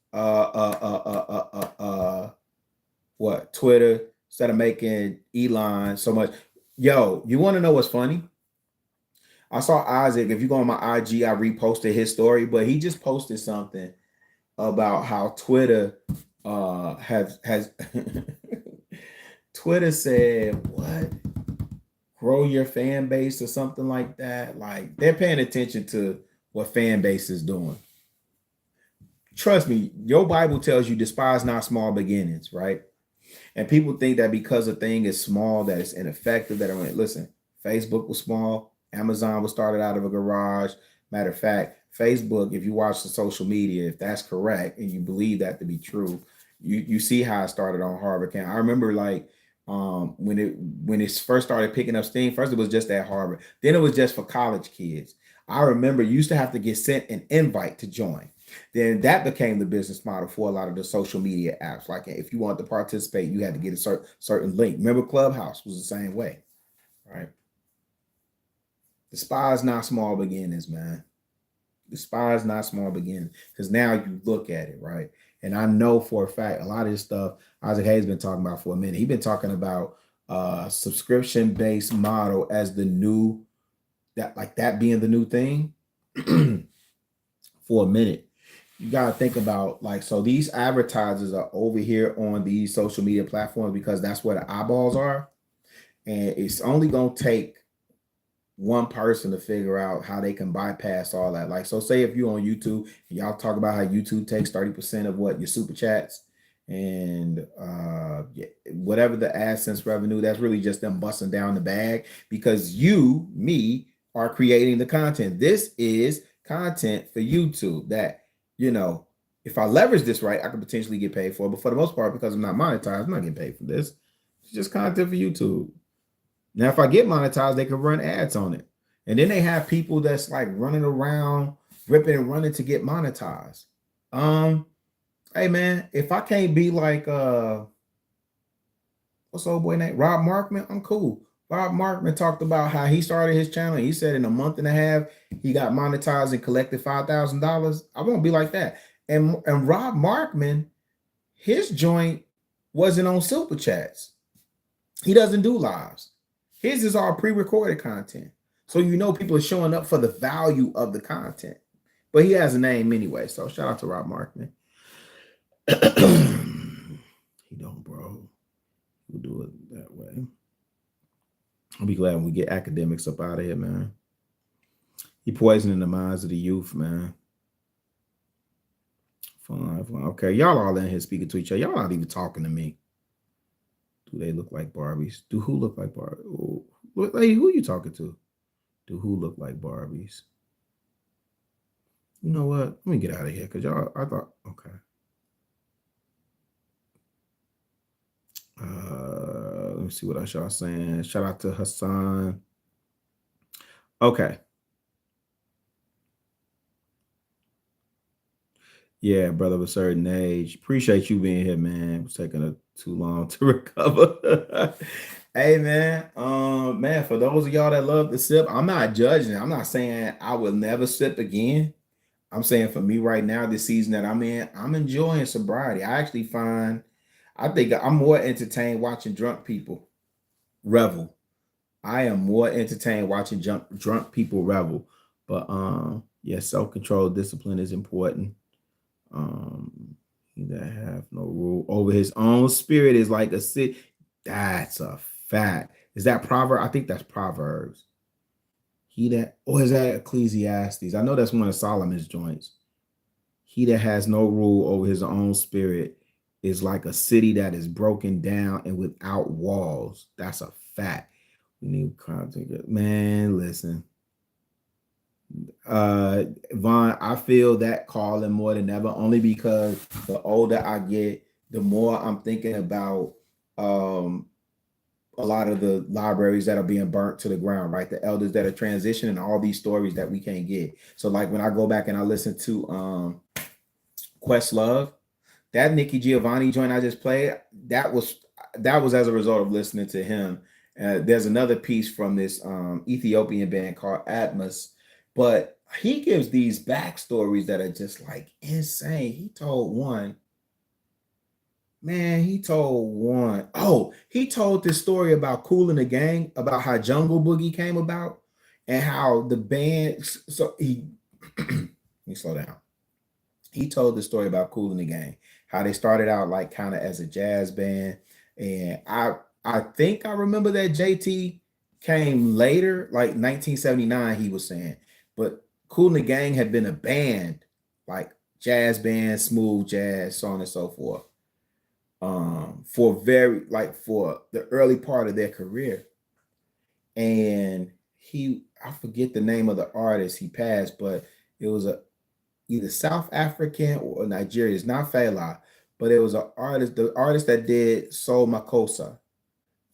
What Twitter, instead of making Elon so much. Yo, you want to know what's funny? I saw Isaac. If you go on my IG, I reposted his story, but he just posted something about how Twitter has Twitter said what? Grow your fan base or something like that. Like they're paying attention to what fan base is doing. Trust me, your Bible tells you despise not small beginnings, right? And people think that because a thing is small, that it's ineffective. Listen, Facebook was small. Amazon was started out of a garage. Matter of fact, Facebook, if you watch the social media, if that's correct and you believe that to be true, you see how it started on Harvard campus. I remember like when it first started picking up steam, first it was just at Harvard. Then it was just for college kids. I remember you used to have to get sent an invite to join. Then that became the business model for a lot of the social media apps. Like if you wanted to participate, you had to get a certain link. Remember Clubhouse was the same way, right? Despise not small beginnings, man. Despise not small beginnings. Because now you look at it, right? And I know for a fact, a lot of this stuff Isaac Hayes been talking about for a minute. He's been talking about subscription-based model as the new, that being the new thing for a minute. You got to think about so these advertisers are over here on these social media platforms because that's where the eyeballs are. And it's only going to take one person to figure out how they can bypass all that. Like, so say if you're on YouTube and y'all talk about how YouTube takes 30% of what your super chats and whatever the AdSense revenue, that's really just them busting down the bag because me are creating the content. This is content for YouTube that, if I leverage this right, I could potentially get paid for. But for the most part, because I'm not monetized, I'm not getting paid for this. It's just content for YouTube. Now, if I get monetized, they can run ads on it. And then they have people that's like running around, ripping and running to get monetized. Hey man, if I can't be like what's the old boy name? Rob Markman, I'm cool. Rob Markman talked about how he started his channel. He said in a month and a half, he got monetized and collected $5,000. I won't be like that. And Rob Markman, his joint wasn't on super chats. He doesn't do lives. His is all pre-recorded content. So people are showing up for the value of the content. But he has a name anyway. So shout out to Rob Markman. He don't, bro. We'll do it that way. I'll be glad when we get academics up out of here, man. He poisoning the minds of the youth, man. Fine. Okay, y'all all in here speaking to each other. Y'all not even talking to me. Do they look like Barbies? Do who look like Barbies? Lady, who you talking to? Do who look like Barbies? You know what? Let me get out of here because y'all, I thought, okay. Let me see what else y'all saying. Shout out to Hassan. Okay. Yeah, brother of a certain age. Appreciate you being here, man. It was taking too long to recover. Hey, man. Man, for those of y'all that love to sip, I'm not judging. I'm not saying I will never sip again. I'm saying for me right now, this season that I'm in, I'm enjoying sobriety. I think I'm more entertained watching drunk people revel. I am more entertained watching drunk people revel. But yeah, self-control, discipline is important. He that have no rule over his own spirit is like a city. That's a fact. Is that proverb? I think that's Proverbs. Or is that Ecclesiastes? I know that's one of Solomon's joints. He that has no rule over his own spirit is like a city that is broken down and without walls. That's a fact. We need content. Man, listen. Vaughn, I feel that calling more than ever, only because the older I get, the more I'm thinking about a lot of the libraries that are being burnt to the ground, right? The elders that are transitioning, all these stories that we can't get. So like when I go back and I listen to Questlove, that Nikki Giovanni joint I just played, that was as a result of listening to him. There's another piece from this Ethiopian band called Atmos, but he gives these backstories that are just like insane. He told this story about Kool and the Gang, about how Jungle Boogie came about and how the band, let me slow down. He told the story about Kool and the Gang, how they started out like kind of as a jazz band. And I think I remember that JT came later, like 1979, he was saying. But Kool and the Gang had been a band, like jazz band, smooth jazz, so on and so forth. For the early part of their career. And I forget the name of the artist he passed, but it was either South African or Nigeria. It's not Fela, but it was the artist that did Soul Makossa,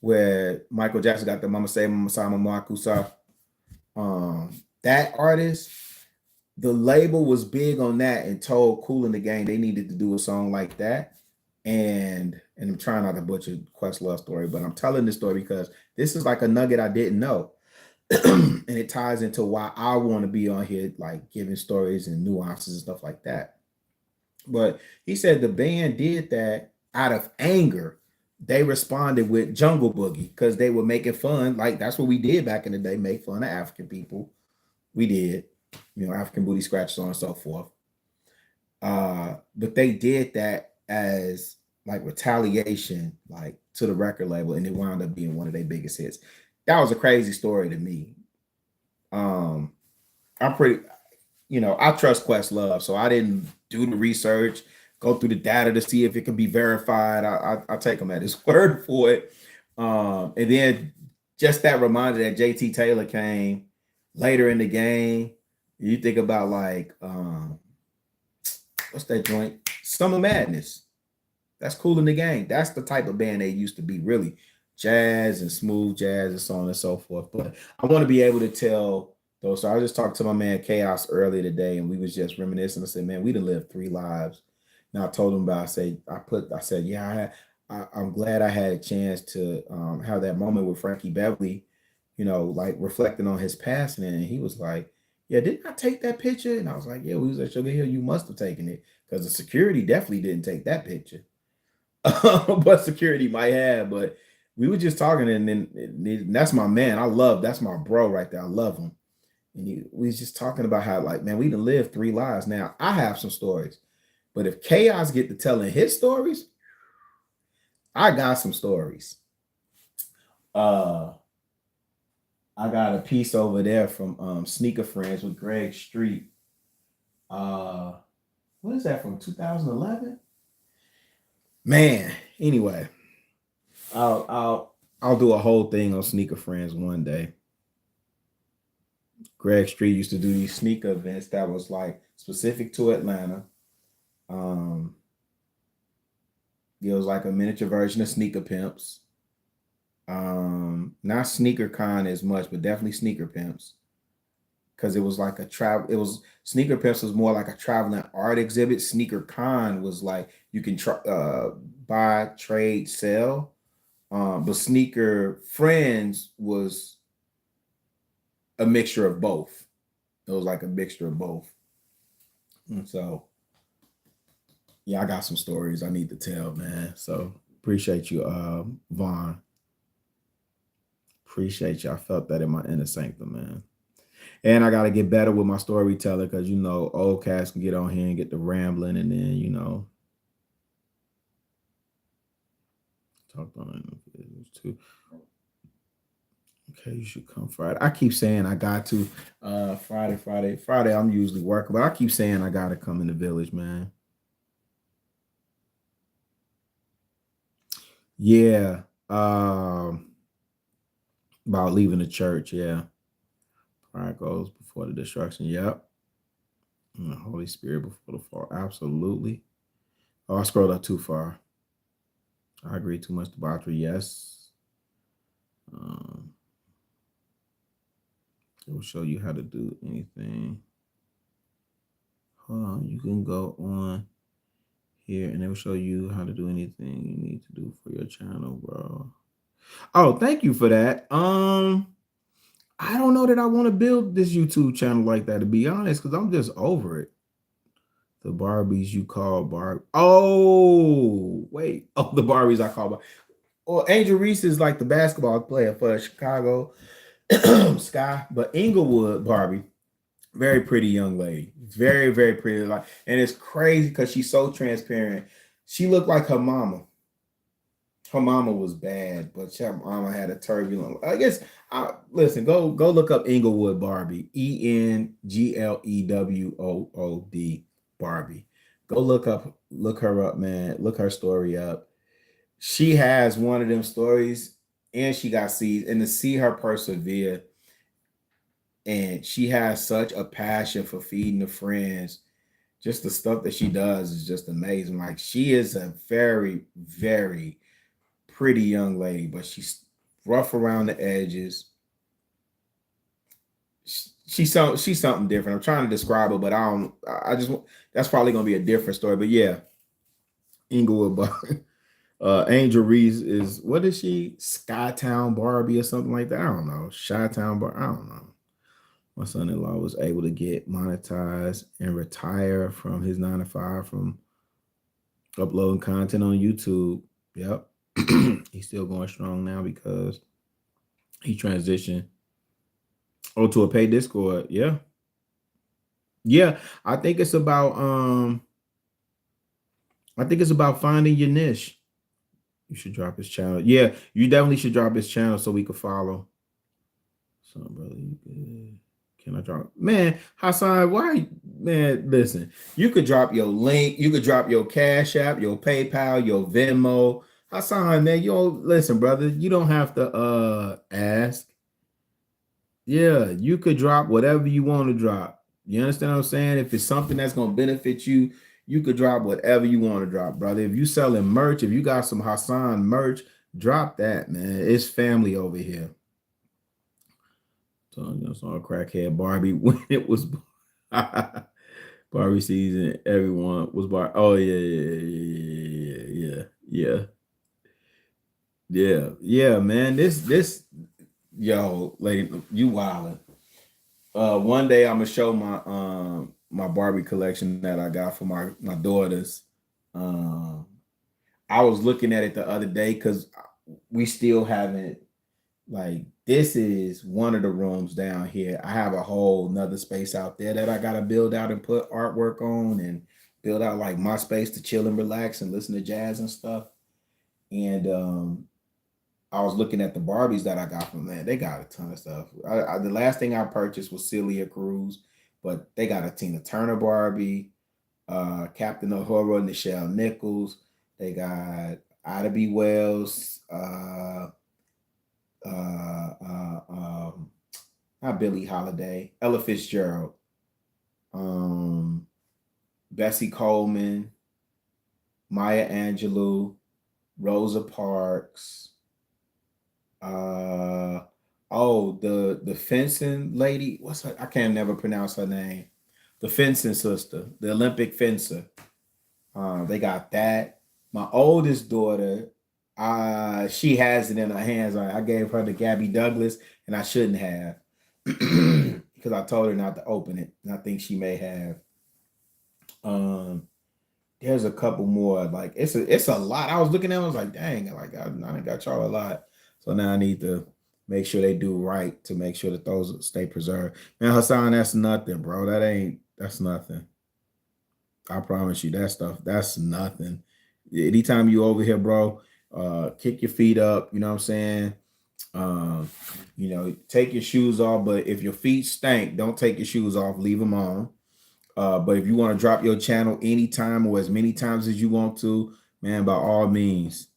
where Michael Jackson got the Mama Say Mama Sama Makusa. That artist, the label was big on that and told Kool and the Gang they needed to do a song like that. And I'm trying not to butcher Questlove's story, but I'm telling this story because this is like a nugget I didn't know. And it ties into why I want to be on here, like giving stories and nuances and stuff like that. But he said the band did that out of anger. They responded with Jungle Boogie because they were making fun. Like that's what we did back in the day, make fun of African people. We did, African booty scratch, so on and so forth. But they did that as like retaliation, like to the record label, and it wound up being one of their biggest hits. That was a crazy story to me. I trust Questlove, so I didn't do the research, go through the data to see if it can be verified. I take him at his word for it. And then just that reminder that JT Taylor came later in the game. You think about like what's that joint? Summer Madness. That's Kool and the Gang. That's the type of band they used to be, really. Jazz and smooth jazz and so on and so forth. But I want to be able to tell those. So I just talked to my man Chaos earlier today, and we was just reminiscing. I said, man, we done lived 3 lives. Now I told him about, I'm glad I had a chance to have that moment with Frankie Beverly, like reflecting on his passing. And he was like, yeah, didn't I take that picture? And I was like, yeah, we was at Sugar Hill. You must have taken it because the security definitely didn't take that picture. But security might have, but we were just talking, and that's my man. That's my bro right there. I love him. And we was just talking about how, like, man, we done lived 3 lives. Now, I have some stories, but if Chaos get to telling his stories, I got some stories. I got a piece over there from Sneaker Friends with Greg Street. What is that from 2011? Man, anyway, I'll do a whole thing on Sneaker Friends one day. Greg Street used to do these sneaker events that was like specific to Atlanta. Um, it was like a miniature version of Sneaker Pimps. Not Sneaker Con as much, but definitely Sneaker Pimps. Because it was like a travel, it was Sneaker Pimps was more like a traveling art exhibit. Sneaker Con was like you can buy, trade, sell. But Sneaker Friends was a mixture of both. It was like a mixture of both. And so, yeah, I got some stories I need to tell, man. So appreciate you, Vaughn. Appreciate you. I felt that in my inner sanctum, man. And I got to get better with my storyteller because, you know, old cats can get on here and get the rambling and then, you know, talked on it too. Okay, you should come Friday. I keep saying I got to. Friday. I'm usually working, but I keep saying I got to come in the village, man. Yeah. About leaving the church. Yeah. Pride goes before the destruction. Yep. And the Holy Spirit before the fall. Absolutely. Oh, I scrolled up too far. I agree. Too much debauchery. Yes. It will show you how to do anything. Hold on. You can go on here and it will show you how to do anything you need to do for your channel, bro. Oh, thank you for that. I don't know that I want to build this YouTube channel like that, to be honest, because I'm just over it. The Barbies you call Barb. Oh, wait. Oh, the Barbies I call Barb. Well, Angel Reese is like the basketball player for Chicago Sky, but Inglewood Barbie, very pretty young lady. Very, very pretty. Like, and it's crazy because she's so transparent. She looked like her mama. Her mama was bad, but her mama had a turbulent. I guess. Listen, go look up Inglewood Barbie. Englewood Barbie. Go look her up, man. Look her story up. She has one of them stories, and she got seeds. And to see her persevere, and she has such a passion for feeding the friends. Just the stuff that she does is just amazing. Like, she is a very, very pretty young lady, but she's rough around the edges. She's something different. I'm trying to describe her, but that's probably gonna be a different story. But yeah, Inglewood Angel Reese is, what is she? Skytown Barbie or something like that. I don't know. Chi-Town Barbie. I don't know. My son-in-law was able to get monetized and retire from his 9-to-5 from uploading content on YouTube. Yep. He's still going strong now because he transitioned to a paid Discord. Yeah. I think it's about finding your niche. You should drop his channel. Yeah, you definitely should drop his channel so we could follow. So, brother, you good? Can I drop? Man, Hassan, why? Man, listen, you could drop your link. You could drop your Cash App, your PayPal, your Venmo. Hassan, man, listen, brother. You don't have to ask. Yeah, you could drop whatever you want to drop. You understand what I'm saying? If it's something that's going to benefit you, you could drop whatever you want to drop, brother. If you selling merch, if you got some Hassan merch, drop that, man. It's family over here. So, you know, saw crackhead Barbie when it was Barbie season. Everyone was Barbie. Oh yeah, man. This yo, lady, you wildin'. One day I'm gonna show my my Barbie collection that I got for my daughters. I was looking at it the other day because we still haven't, like, this is one of the rooms down here. I have a whole nother space out there that I gotta build out and put artwork on and build out like my space to chill and relax and listen to jazz and stuff. And I was looking at the Barbies that I got from that. They got a ton of stuff. The last thing I purchased was Celia Cruz, but they got a Tina Turner Barbie. Captain Uhura, Nichelle Nichols. They got Ida B. Wells, not Billie Holiday, Ella Fitzgerald, Bessie Coleman, Maya Angelou, Rosa Parks. The fencing lady. What's her? I can't never pronounce her name. The fencing sister, the Olympic fencer. They got that. My oldest daughter, she has it in her hands. I gave her to Gabby Douglas, and I shouldn't have because I told her not to open it, and I think she may have. There's a couple more. Like it's a lot. I was looking at them, I was like, dang, like I done got y'all a lot. So now I need to make sure they do right to make sure that those stay preserved. Man, Hassan, that's nothing, bro. That's nothing. I promise you that stuff, that's nothing. Anytime you over here, bro, kick your feet up, you know what I'm saying? Take your shoes off, but if your feet stink, don't take your shoes off, leave them on. But if you want to drop your channel anytime or as many times as you want to, man, by all means.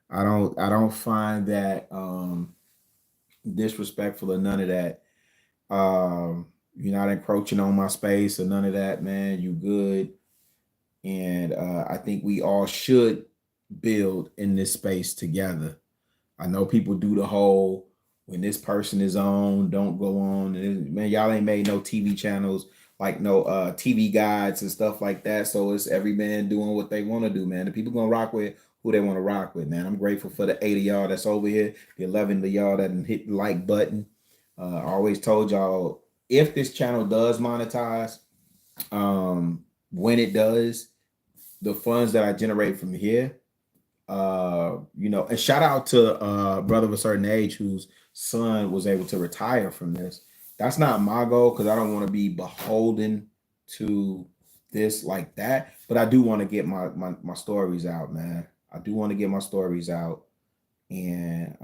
I don't find that disrespectful or none of that. You're not encroaching on my space or none of that, man. You good. And I think we all should build in this space together. I know people do the whole when this person is on, don't go on. And man, y'all ain't made no TV channels, like no TV guides and stuff like that. So it's every man doing what they want to do, man. The people gonna rock with who they want to rock with, man. I'm grateful for the 8 of y'all that's over here, the 11 of y'all that hit the like button. I always told y'all, if this channel does monetize, when it does, the funds that I generate from here, and shout out to brother of a certain age whose son was able to retire from this. That's not my goal because I don't want to be beholden to this like that. But I do want to get my stories out, man. I do want to get my stories out and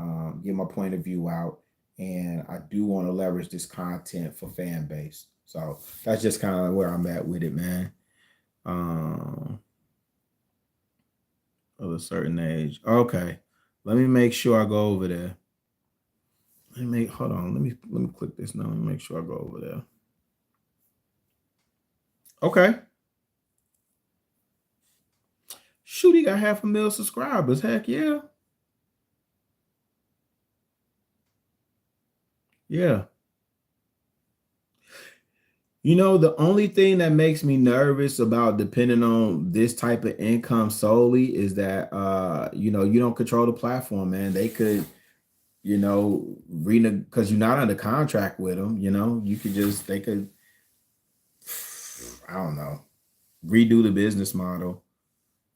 get my point of view out. And I do want to leverage this content for fan base. So that's just kind of where I'm at with it, man. Of a certain age. Okay. Let me make sure I go over there. Hold on. Let me click this now. Let me make sure I go over there. Okay. Shoot, he got 500,000 subscribers. Heck yeah. Yeah. The only thing that makes me nervous about depending on this type of income solely is that, you don't control the platform, man. They could, because you're not under contract with them, they could, I don't know, redo the business model.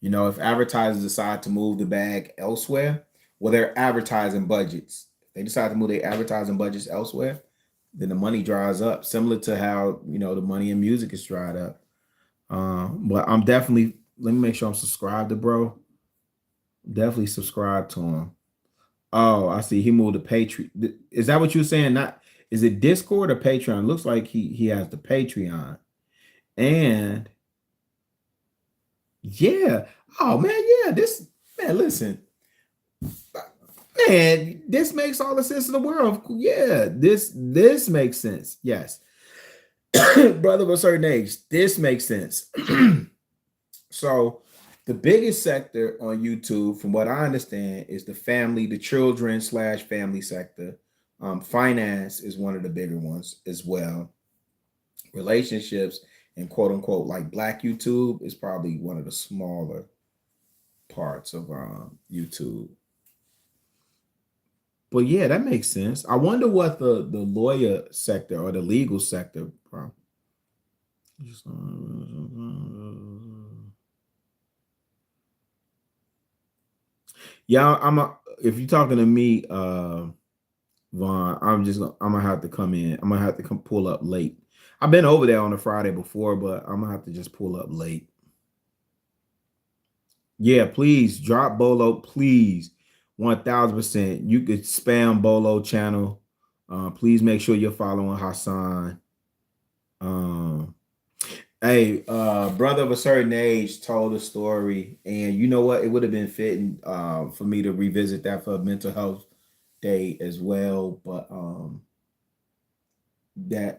If advertisers decide to move the bag elsewhere, well, their advertising budgets, if they decide to move their advertising budgets elsewhere, then the money dries up, similar to how, the money in music is dried up. But I'm definitely, let me make sure I'm subscribed to bro. Definitely subscribe to him. Oh, I see. He moved to Patreon. Is that what you're saying? Is it Discord or Patreon? Looks like he has the Patreon. And yeah. Oh man, yeah. Listen. Man, this makes all the sense in the world. Yeah, this makes sense. Yes. Brother of a certain age, this makes sense. So the biggest sector on YouTube, from what I understand, is the children/family sector. Finance is one of the bigger ones as well. Relationships and quote unquote like Black YouTube is probably one of the smaller parts of YouTube. But yeah, that makes sense. I wonder what the lawyer sector or the legal sector from. Yeah, if you're talking to me, Vaughn, I'm gonna have to come in. I'm gonna have to pull up late. I've been over there on a Friday before, but I'm gonna have to just pull up late. Yeah, please drop Bolo, please. 1000%. You could spam Bolo channel. Please make sure you're following Hassan. Hey, brother of a certain age told a story, and you know what? It would have been fitting for me to revisit that for mental health day as well. But that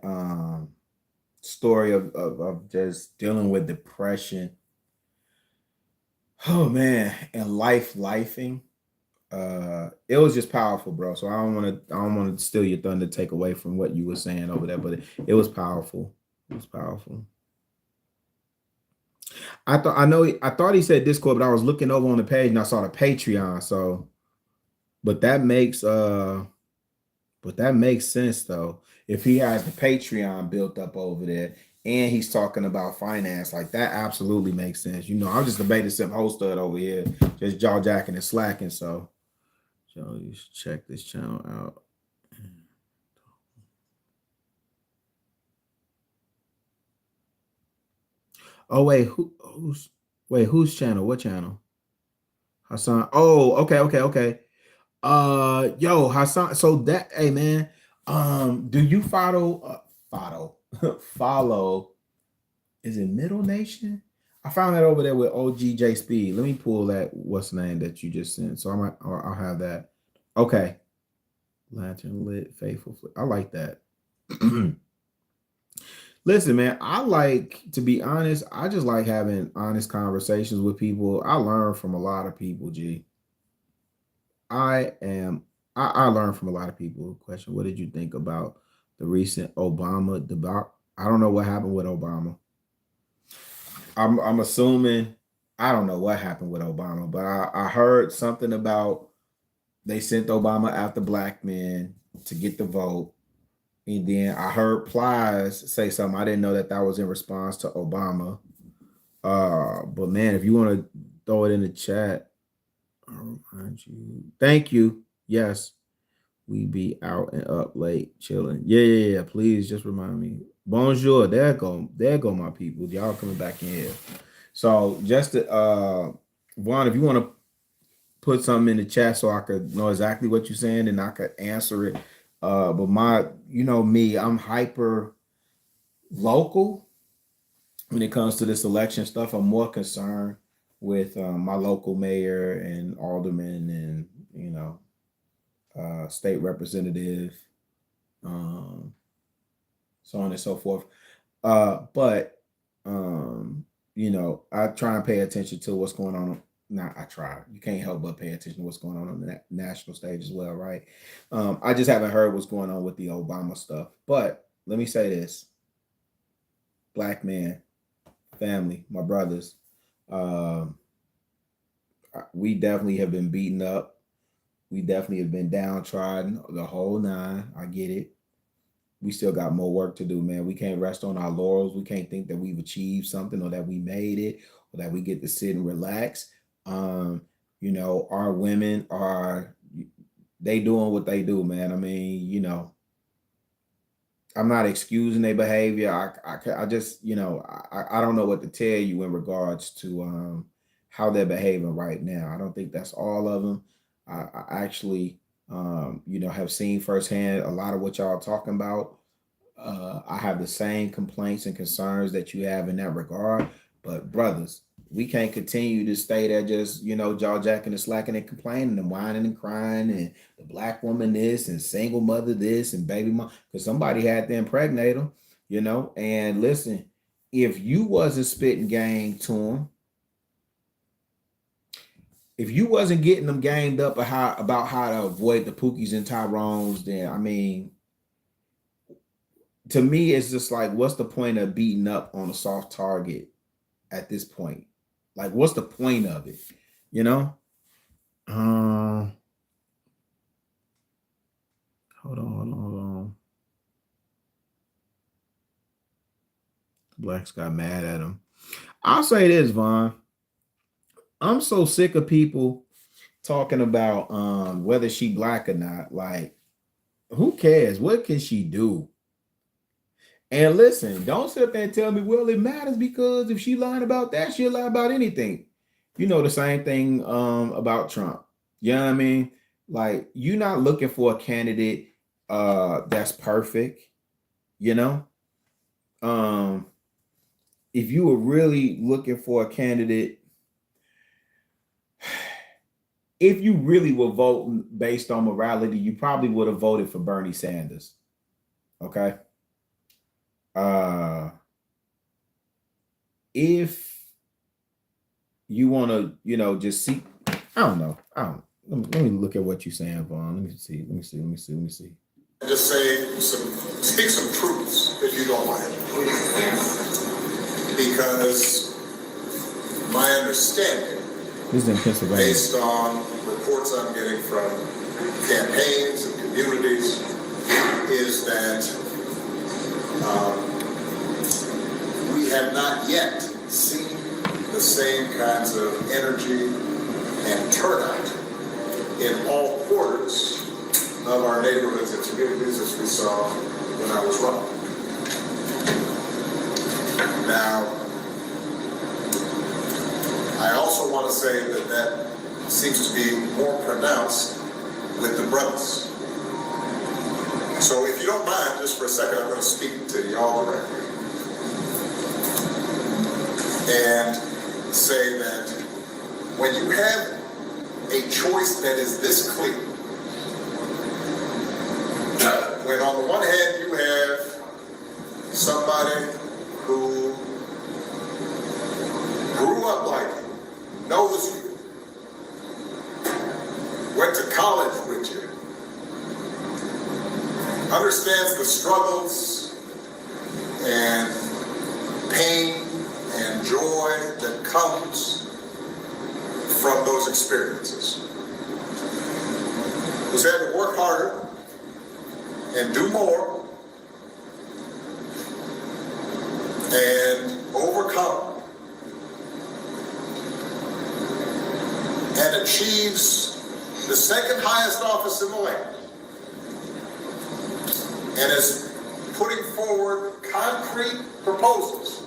story of just dealing with depression. Oh man, and lifing. It was just powerful, bro. So I don't want to steal your thunder, take away from what you were saying over there, but it was powerful. It was powerful. I thought he said Discord, but I was looking over on the page and I saw the Patreon. So, but that makes sense though. If he has the Patreon built up over there and he's talking about finance, like that absolutely makes sense. You know, I'm just debating some whole stud over here, just jaw jacking and slacking. So, you should check this channel out. Oh wait, whose channel? What channel? Hassan. Oh, okay. Yo, Hassan. So that, hey man, do you follow follow? Is it Middle Nation? I found that over there with OGJ Speed. Let me pull that. What's the name that you just sent? So I'll have that. Okay, Lantern Lit Faithful. I like that. Listen, man, I like to be honest. I just like having honest conversations with people. I learn from a lot of people. G. I am. I learned from a lot of people. Question: what did you think about the recent Obama debacle? I don't know what happened with Obama. I'm assuming I don't know what happened with Obama, but I heard something about they sent Obama after black men to get the vote. And then I heard Plies say something. I didn't know that was in response to Obama. But man, if you want to throw it in the chat, I'll remind you. Thank you. Yes, we be out and up late chilling. Yeah. Please just remind me. Bonjour. There go my people. Y'all coming back in here. So just to, Vaughn, if you want to put something in the chat so I could know exactly what you're saying and I could answer it. But me, I'm hyper local when it comes to this election stuff. I'm more concerned with my local mayor and alderman and state representative, so on and so forth. But I try and pay attention to what's going on. Not I try. You can't help but pay attention to what's going on the national stage as well, right? I just haven't heard what's going on with the Obama stuff. But let me say this: black man, family, my brothers, we definitely have been beaten up. We definitely have been downtrodden, the whole nine. I get it. We still got more work to do, man. We can't rest on our laurels. We can't think that we've achieved something or that we made it or that we get to sit and relax. Our women they doing what they do, man. I mean, I'm not excusing their behavior. I just, I don't know what to tell you in regards to how they're behaving right now. I don't think that's all of them. I actually, have seen firsthand a lot of what y'all are talking about. I have the same complaints and concerns that you have in that regard. But brothers, we can't continue to stay there just, jaw jacking and slacking and complaining and whining and crying and the black woman this and single mother this and baby mom, because somebody had to impregnate them, And listen, if you wasn't spitting game to them, if you wasn't getting them gamed up about how to avoid the Pookies and Tyrones, then I mean, to me, it's just like, what's the point of beating up on a soft target at this point? Like, what's the point of it? Hold on. Blacks got mad at him. I'll say this, Vaughn. I'm so sick of people talking about whether she black or not. Like, who cares? What can she do? And listen, don't sit there and tell me, well, it matters because if she lying about that, she'll lie about anything. The same thing about Trump. You know what I mean? Like, you're not looking for a candidate that's perfect, if you were really looking for a candidate, if you really were voting based on morality, you probably would have voted for Bernie Sanders. Okay. If you want to, just see, I don't know. Let me look at what you're saying, Vaughn. Let me see. Just speak some truths, if you don't mind. Because my understanding, This is in Pennsylvania. based on reports I'm getting from campaigns and communities, is that we have not yet seen the same kinds of energy and turnout in all quarters of our neighborhoods and communities as we saw when I was running. Now, I also want to say that seems to be more pronounced with the brothers. So if you don't mind, just for a second, I'm going to speak to y'all directly and say that when you have a choice that is this clear, when on the one hand you have somebody who grew up like you, knows you, went to college with you, understands the struggles and pain and joy that comes from those experiences, who's had to work harder and do more and overcome and achieves the second highest office in the land and is putting forward concrete proposals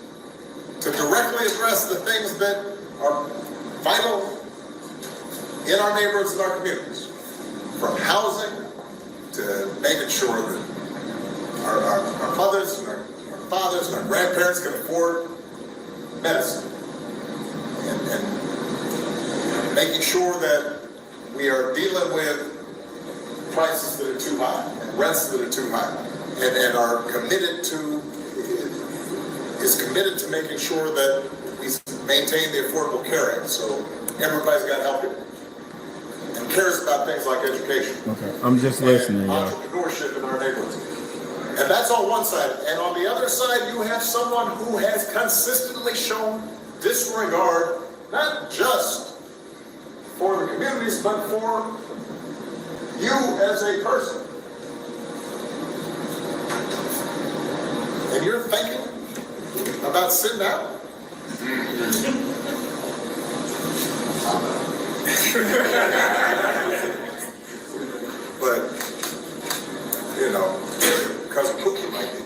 to directly address the things that are vital in our neighborhoods and our communities, from housing to making sure that our mothers and our fathers and our grandparents can afford medicine, and making sure that we are dealing with prices that are too high and rents that are too high, and are committed to making sure that we maintain the Affordable Care Act, so everybody's got help here and cares about things like education. Okay, I'm just listening, y'all. Entrepreneurship in our neighborhoods. And that's on one side. And on the other side, you have someone who has consistently shown disregard, not just for the communities, but for you as a person. And you're thinking about sitting out? But, because of Cookie might be.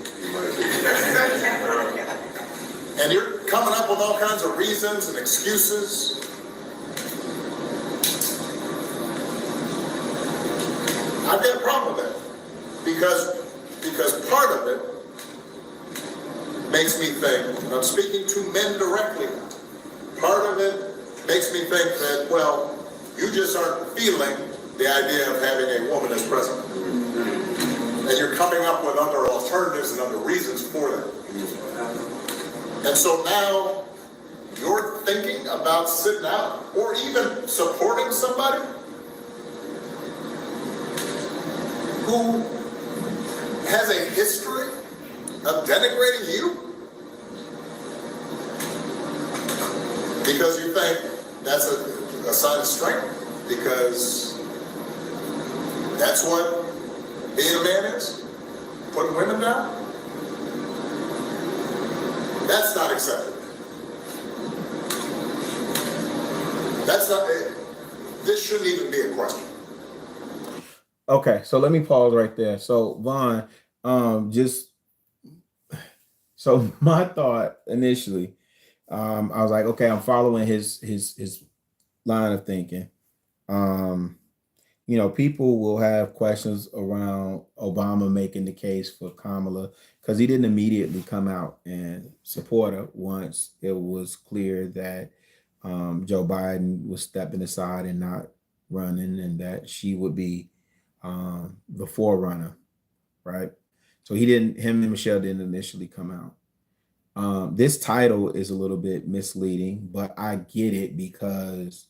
And you're coming up with all kinds of reasons and excuses. I've got a problem with that. Because part of it makes me think, and I'm speaking to men directly, part of it makes me think that, well, you just aren't feeling the idea of having a woman as president. And you're coming up with other alternatives and other reasons for that. And so now you're thinking about sitting out or even supporting somebody who has a history of denigrating you because you think that's a sign of strength, because that's what being a man is, putting women down. That's not acceptable. This shouldn't even be a question. Okay, so let me pause right there. So Vaughn, so my thought initially, I was like, okay, I'm following his line of thinking. people will have questions around Obama making the case for Kamala because he didn't immediately come out and support her once it was clear that Joe Biden was stepping aside and not running, and that she would be the forerunner, right? So him and Michelle didn't initially come out. This title is a little bit misleading, but I get it because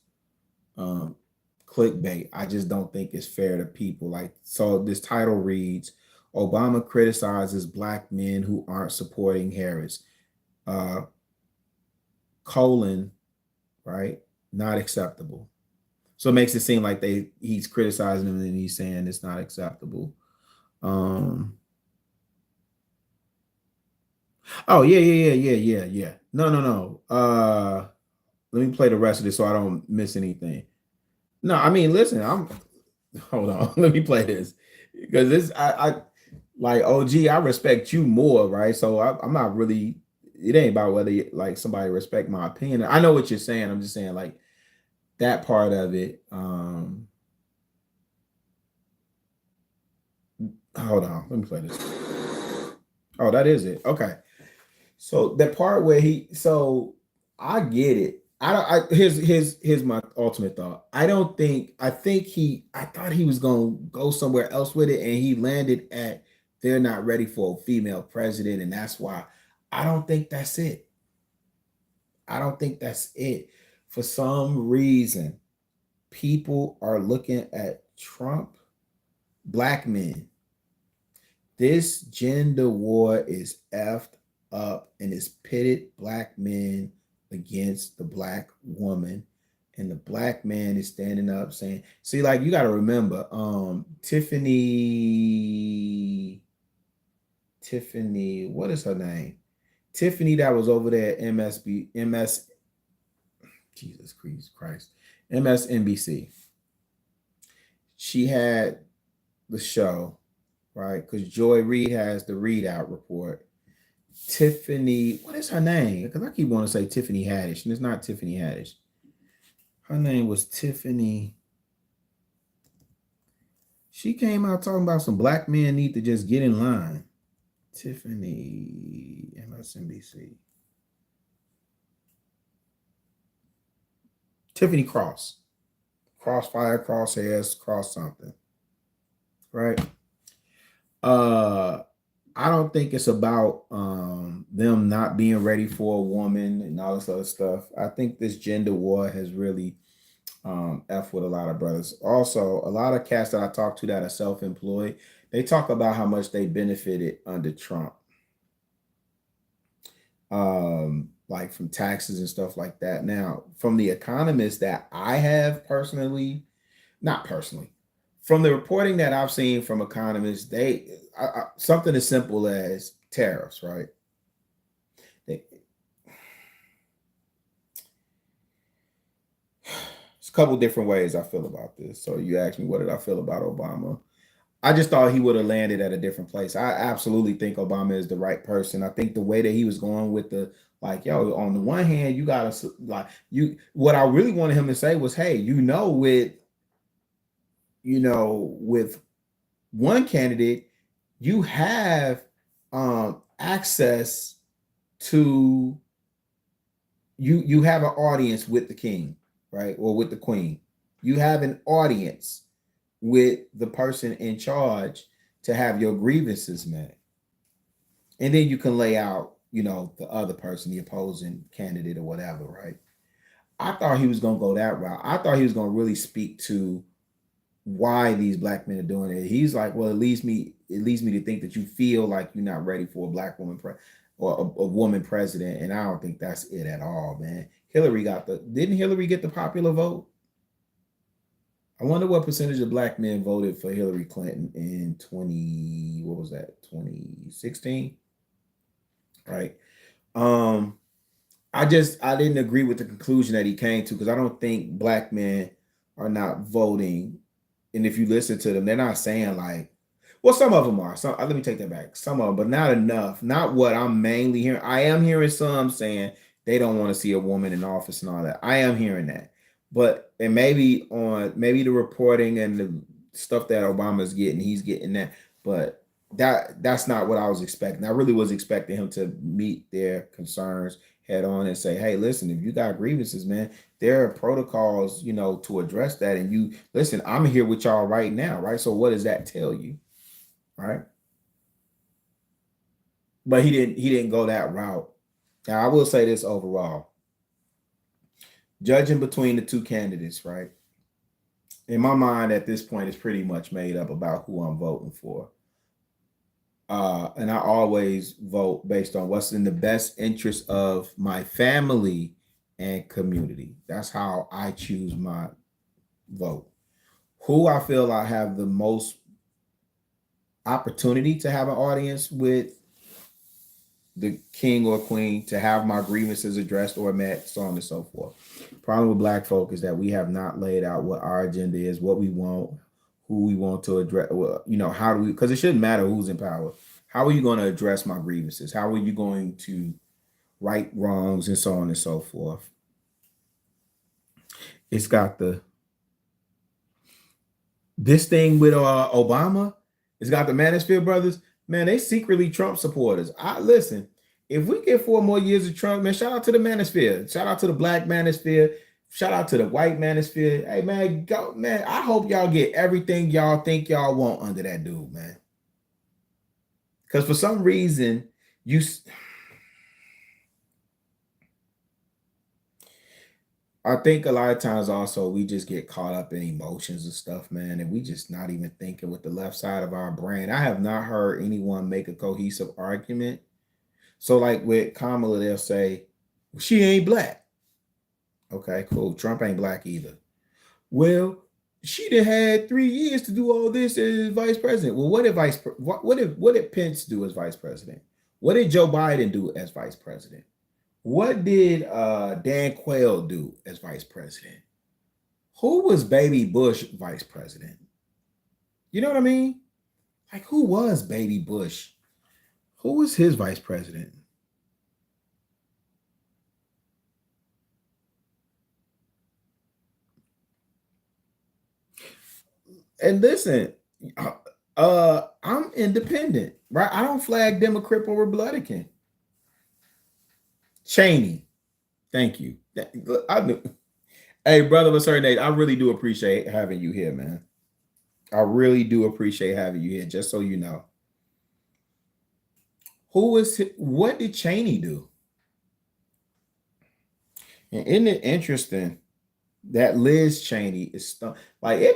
clickbait. I just don't think it's fair to people. Like, so this title reads, Obama criticizes black men who aren't supporting Harris. Colon, right? Not acceptable. So it makes it seem like he's criticizing them and he's saying it's not acceptable. Oh, yeah. No. Let me play the rest of this so I don't miss anything. No, I mean, listen, hold on. Let me play this because I like OG. I respect you more, right? So I'm not really. It ain't about whether like somebody respect my opinion. I know what you're saying. I'm just saying like that part of it. Hold on. Let me play this. Oh, that is it. Okay. So the part where I get it. Here's my ultimate thought. I thought he was gonna go somewhere else with it, and he landed at they're not ready for a female president, and that's why I don't think that's it. I don't think that's it. For some reason, people are looking at Trump, black men. This gender war is effed up and it's pitted black men against the black woman, and the black man is standing up saying, see, like, you got to remember, Tiffany, what is her name? Tiffany that was over there at Jesus Christ, MSNBC. She had the show, right? Because Joy Reid has the Readout Report. Tiffany, what is her name? Because I keep wanting to say Tiffany Haddish, and it's not Tiffany Haddish. Her name was Tiffany. She came out talking about some black men need to just get in line. Tiffany, MSNBC. Tiffany Cross. Crossfire, crosshairs, cross something. Right? I don't think it's about them not being ready for a woman and all this other stuff. I think this gender war has really F with a lot of brothers. Also, a lot of cats that I talk to that are self-employed, they talk about how much they benefited under Trump. Like from taxes and stuff like that. Now, from the economists that I have not personally, from the reporting that I've seen from economists, something as simple as tariffs, right? It's a couple different ways I feel about this. So you asked me, what did I feel about Obama? I just thought he would have landed at a different place. I absolutely think Obama is the right person. I think the way that he was going with on the one hand, you gotta what I really wanted him to say was, hey, with one candidate, you have access to you have an audience with the king, right? Or with the queen. You have an audience with the person in charge to have your grievances met. And then you can lay out, the other person, the opposing candidate or whatever, right? I thought he was going to go that route. I thought he was going to really speak to why these black men are doing it. He's like, well, it leads me to think that you feel like you're not ready for a black woman or a woman president. And I don't think that's it at all, man. Didn't Hillary get the popular vote? I wonder what percentage of black men voted for Hillary Clinton in 2016? Right. I didn't agree with the conclusion that he came to, because I don't think black men are not voting. And if you listen to them, they're not saying like, well, some of them are. So let me take that back. Some of them, but not enough. Not what I'm mainly hearing. I am hearing some saying they don't want to see a woman in office and all that. I am hearing that. But and maybe the reporting and the stuff that Obama's getting, he's getting that. But that's not what I was expecting. I really was expecting him to meet their concerns head on and say, hey, listen, if you got grievances, man, there are protocols, to address that. And you listen, I'm here with y'all right now, right? So what does that tell you? Right. But he didn't go that route. Now I will say this overall. Judging between the two candidates, right? In my mind, at this point, it's pretty much made up about who I'm voting for. And I always vote based on what's in the best interest of my family and community. That's how I choose my vote. Who I feel I have the most opportunity to have an audience with the king or queen, to have my grievances addressed or met, so on and so forth. Problem with black folk is that we have not laid out what our agenda is, what we want, who we want to address. Well, how do we, because it shouldn't matter who's in power. How are you going to address my grievances? How are you going to right wrongs and so on and so forth? It's got this thing with Obama. It's got the Manosphere brothers. Man, they secretly Trump supporters. Listen, if we get 4 more years of Trump, man, shout out to the Manosphere. Shout out to the black Manosphere. Shout out to the white Manosphere. Hey, man, go, man. I hope y'all get everything y'all think y'all want under that dude, man. Because for some reason, I think a lot of times also we just get caught up in emotions and stuff, man, and we just not even thinking with the left side of our brain. I have not heard anyone make a cohesive argument. So like with Kamala, they'll say, well, she ain't black. Okay, cool. Trump ain't black either. Well, she done had 3 years to do all this as vice president. Well, what did Pence do as vice president? What did Joe Biden do as vice president? What did Dan Quayle do as vice president? Who was Baby Bush vice president? You know what I mean? Like, who was Baby Bush? Who was his vice president? And listen, I'm independent, right? I don't flag Democrat or Republican. Cheney, thank you. Hey, brother with certain age, I really do appreciate having you here, man. I really do appreciate having you here, just so you know. What did Cheney do? And isn't it interesting that Liz Cheney is like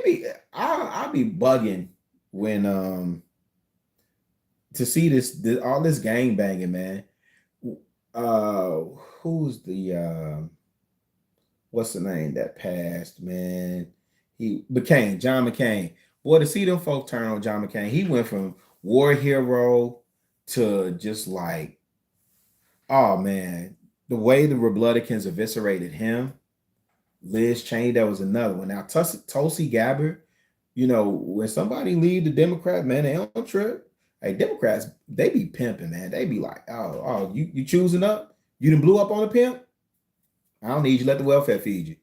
I'll be bugging when to see this all this gang banging, man. Who's the what's the name that passed, man? John McCain. Boy, to see them folk turn on John McCain, he went from war hero to just like, oh man, the way the Republicans eviscerated him. Liz Cheney, that was another one. Now, Tulsi Gabbard, when somebody leave the Democrat, man, they don't trip. Hey, Democrats, they be pimping, man. They be like, oh, you choosing up? You done blew up on a pimp? I don't need you. Let the welfare feed you.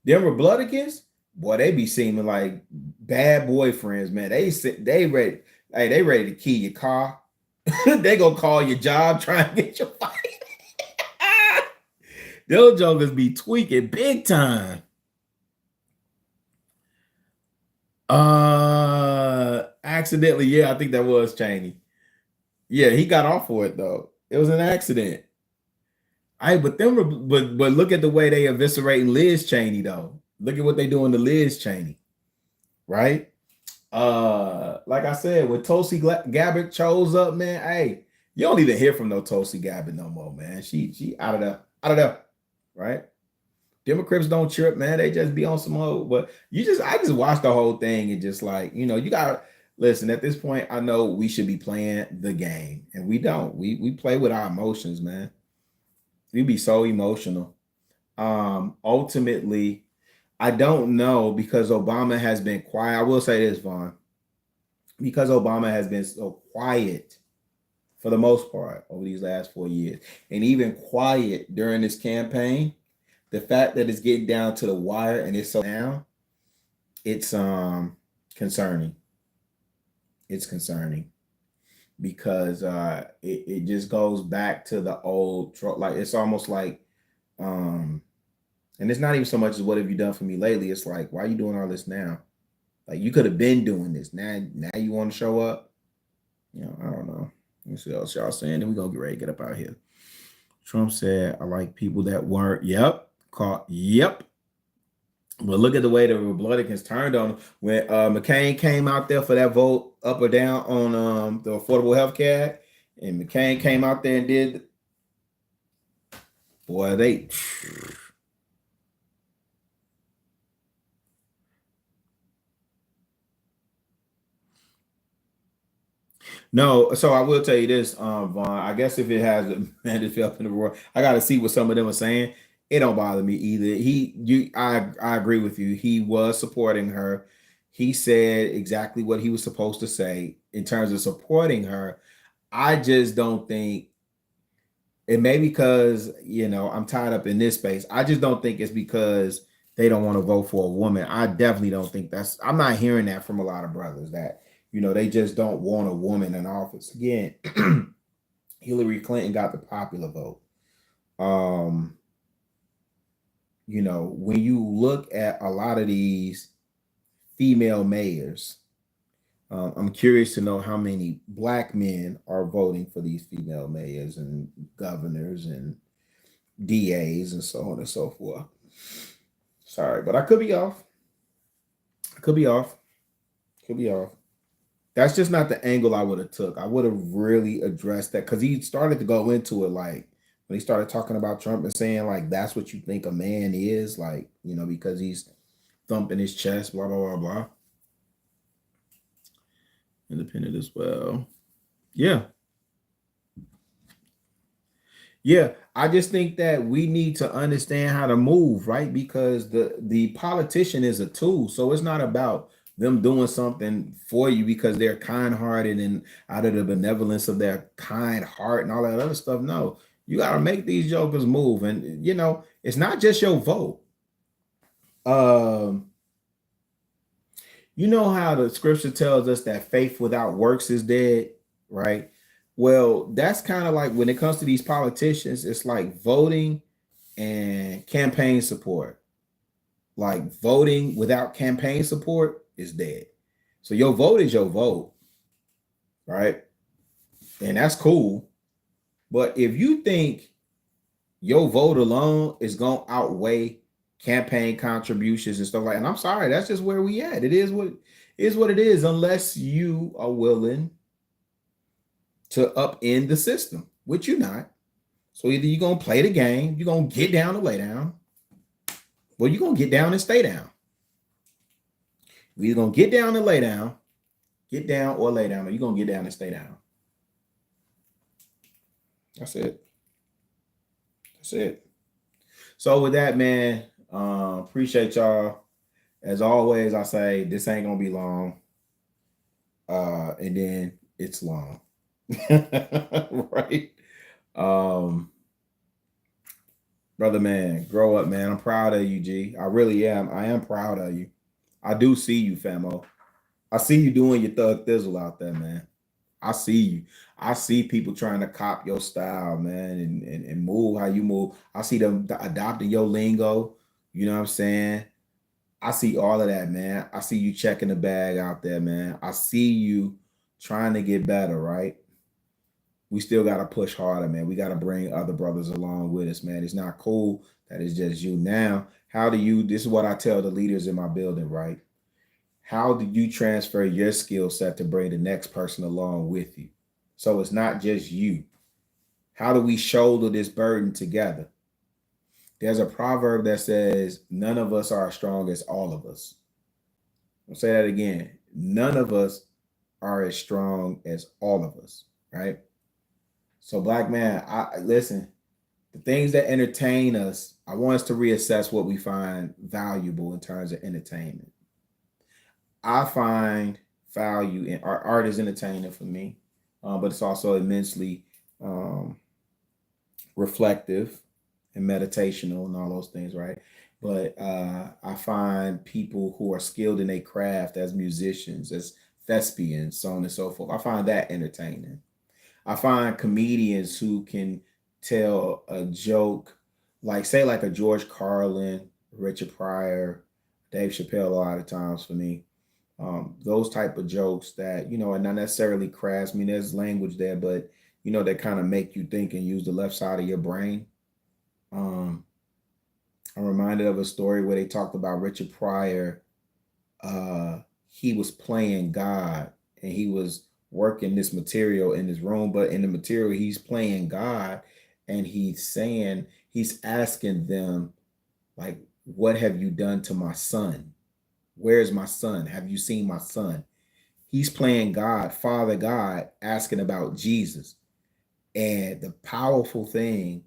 Them Republicans, boy, they be seeming like bad boyfriends, man. They ready. Hey, they ready to key your car. They gonna call your job, trying to get your fight. Those jokers be tweaking big time. Accidentally, yeah, I think that was Cheney. Yeah, he got off for it though. It was an accident. But look at the way they eviscerating Liz Cheney though. Look at what they doing to Liz Cheney, right? Like I said, when Tulsi Gabbard chose up, man, hey, you don't even hear from no Tulsi Gabbard no more, man. She out of there, right? Democrats don't trip, man. They just be on some mode. But I just watched the whole thing and just like, you gotta listen. At this point, I know we should be playing the game, and we don't. We play with our emotions, man. We be so emotional. Ultimately, I don't know, because Obama has been quiet. I will say this, Vaughn, because Obama has been so quiet for the most part over these last 4 years, and even quiet during this campaign, the fact that it's getting down to the wire and it's so down, it's concerning. It's concerning because it just goes back to the old like it's almost like and it's not even so much as what have you done for me lately. It's like, why are you doing all this now? Like you could have been doing this. Now you want to show up. You know, I don't know. Let's see what else y'all saying. Then we're gonna get ready to get up out here. Trump said, I like people that weren't. Yep. Yep. But look at the way the Republicans turned on him. When McCain came out there for that vote up or down on the Affordable Health Care, and McCain came out there and did, boy, they no. So I will tell you this, Vaughn. I guess if it has managed up in the world, I got to see what some of them are saying. It don't bother me either. I agree with you. He was supporting her. He said exactly what he was supposed to say in terms of supporting her. I just don't think it may because, I'm tied up in this space. I just don't think it's because they don't want to vote for a woman. I definitely don't think I'm not hearing that from a lot of brothers that, they just don't want a woman in office. Again, Hillary Clinton got the popular vote. When you look at a lot of these female mayors, I'm curious to know how many black men are voting for these female mayors and governors and DAs and so on and so forth. Sorry, but I could be off. Could be off. That's just not the angle I would have took. I would have really addressed that because he started to go into it like, when he started talking about Trump and saying like that's what you think a man is, like, because he's thumping his chest, blah, blah, blah, blah. Independent as well. Yeah. I just think that we need to understand how to move, right? Because the politician is a tool. So it's not about them doing something for you because they're kind-hearted and out of the benevolence of their kind heart and all that other stuff. No. You got to make these jokers move. And, it's not just your vote. You know how the scripture tells us that faith without works is dead, right? Well, that's kind of like when it comes to these politicians, it's like voting and campaign support. Like voting without campaign support is dead. So your vote is your vote, right? And that's cool. But if you think your vote alone is going to outweigh campaign contributions and stuff like that, and I'm sorry, that's just where we at. It is what it is, unless you are willing to upend the system, which you're not. So either you're going to play the game, you're going to get down to lay down, or you're going to get down and stay down. You're either going to get down and lay down, get down or lay down, or you're going to get down and stay down. That's it. So with that, man, appreciate y'all. As always, I say this ain't gonna be long. And then it's long. Right. Brother, man, grow up, man. I'm proud of you, G. I really am. I am proud of you. I do see you, famo. I see you doing your thug thizzle out there, man. I see you. I see people trying to cop your style, man, and move how you move. I see them adopting your lingo. You know what I'm saying? I see all of that, man. I see you checking the bag out there, man. I see you trying to get better, right? We still got to push harder, man. We got to bring other brothers along with us, man. It's not cool that it's just you. Now, this is what I tell the leaders in my building, right? How do you transfer your skill set to bring the next person along with you? So it's not just you. How do we shoulder this burden together? There's a proverb that says, none of us are as strong as all of us. I'll say that again. None of us are as strong as all of us, right? So black man, listen, the things that entertain us, I want us to reassess what we find valuable in terms of entertainment. I find value in art. Art is entertaining for me, but it's also immensely reflective and meditational and all those things, right? But I find people who are skilled in a craft as musicians, as thespians, so on and so forth. I find that entertaining. I find comedians who can tell a joke, like say like a George Carlin, Richard Pryor, Dave Chappelle, a lot of times for me. Those type of jokes that, are not necessarily crass. I mean, there's language there, but they kind of make you think and use the left side of your brain. Um, I'm reminded of a story where they talked about Richard Pryor. He was playing God and he was working this material in his room, but in the material, he's playing God and he's asking them, like, what have you done to my son? Where's my son? Have you seen my son? He's playing God, Father God, asking about Jesus. And the powerful thing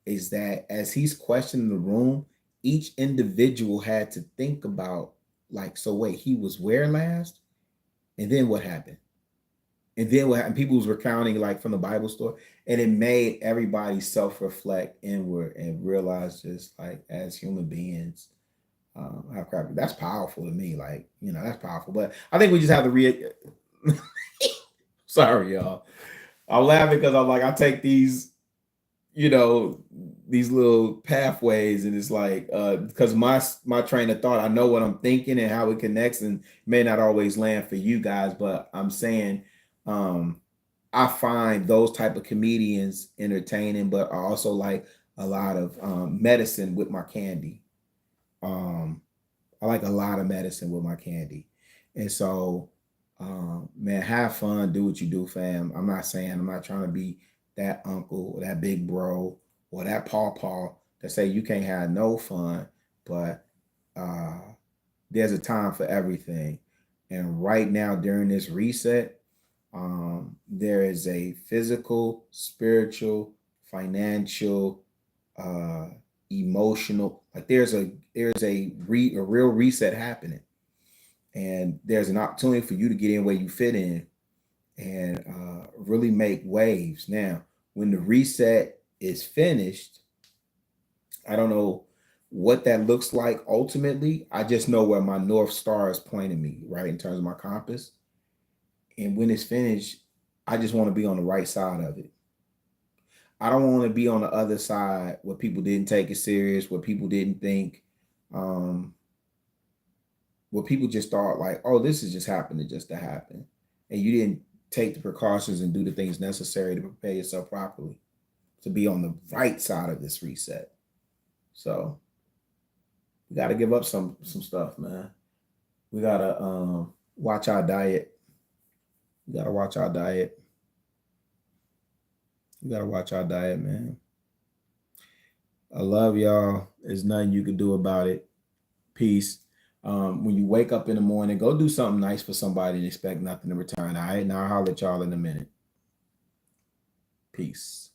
is that as he's questioning the room, each individual had to think about, like, so wait, he was where last? And then what happened? And then what happened? People was recounting like from the Bible story, and it made everybody self-reflect inward and realize just like as human beings, how crap. That's powerful to me. Like, that's powerful. But I think we just have to sorry, y'all. I'm laughing because I'm like, I take these little pathways, and it's like because my train of thought, I know what I'm thinking and how it connects, and may not always land for you guys, but I'm saying I find those type of comedians entertaining, but I also like a lot of medicine with my candy. I like a lot of medicine with my candy. And so man, have fun, do what you do, fam. I'm not trying to be that uncle or that big bro or that pawpaw that say you can't have no fun, but there's a time for everything. And right now during this reset, there is a physical, spiritual, financial, emotional, like there's a real reset happening. And there's an opportunity for you to get in where you fit in and really make waves. Now, when the reset is finished, I don't know what that looks like ultimately. I just know where my North Star is pointing me, right, in terms of my compass. And when it's finished, I just want to be on the right side of it. I don't want to be on the other side where people didn't take it serious, where people didn't think, where people just thought like, oh, this is just happening just to happen. And you didn't take the precautions and do the things necessary to prepare yourself properly to be on the right side of this reset. So we got to give up some stuff, man. We got to watch our diet. We got to watch our diet. We got to watch our diet, man. I love y'all. There's nothing you can do about it. Peace. When you wake up in the morning, go do something nice for somebody and expect nothing in return. All right. Now I'll holler at y'all in a minute. Peace.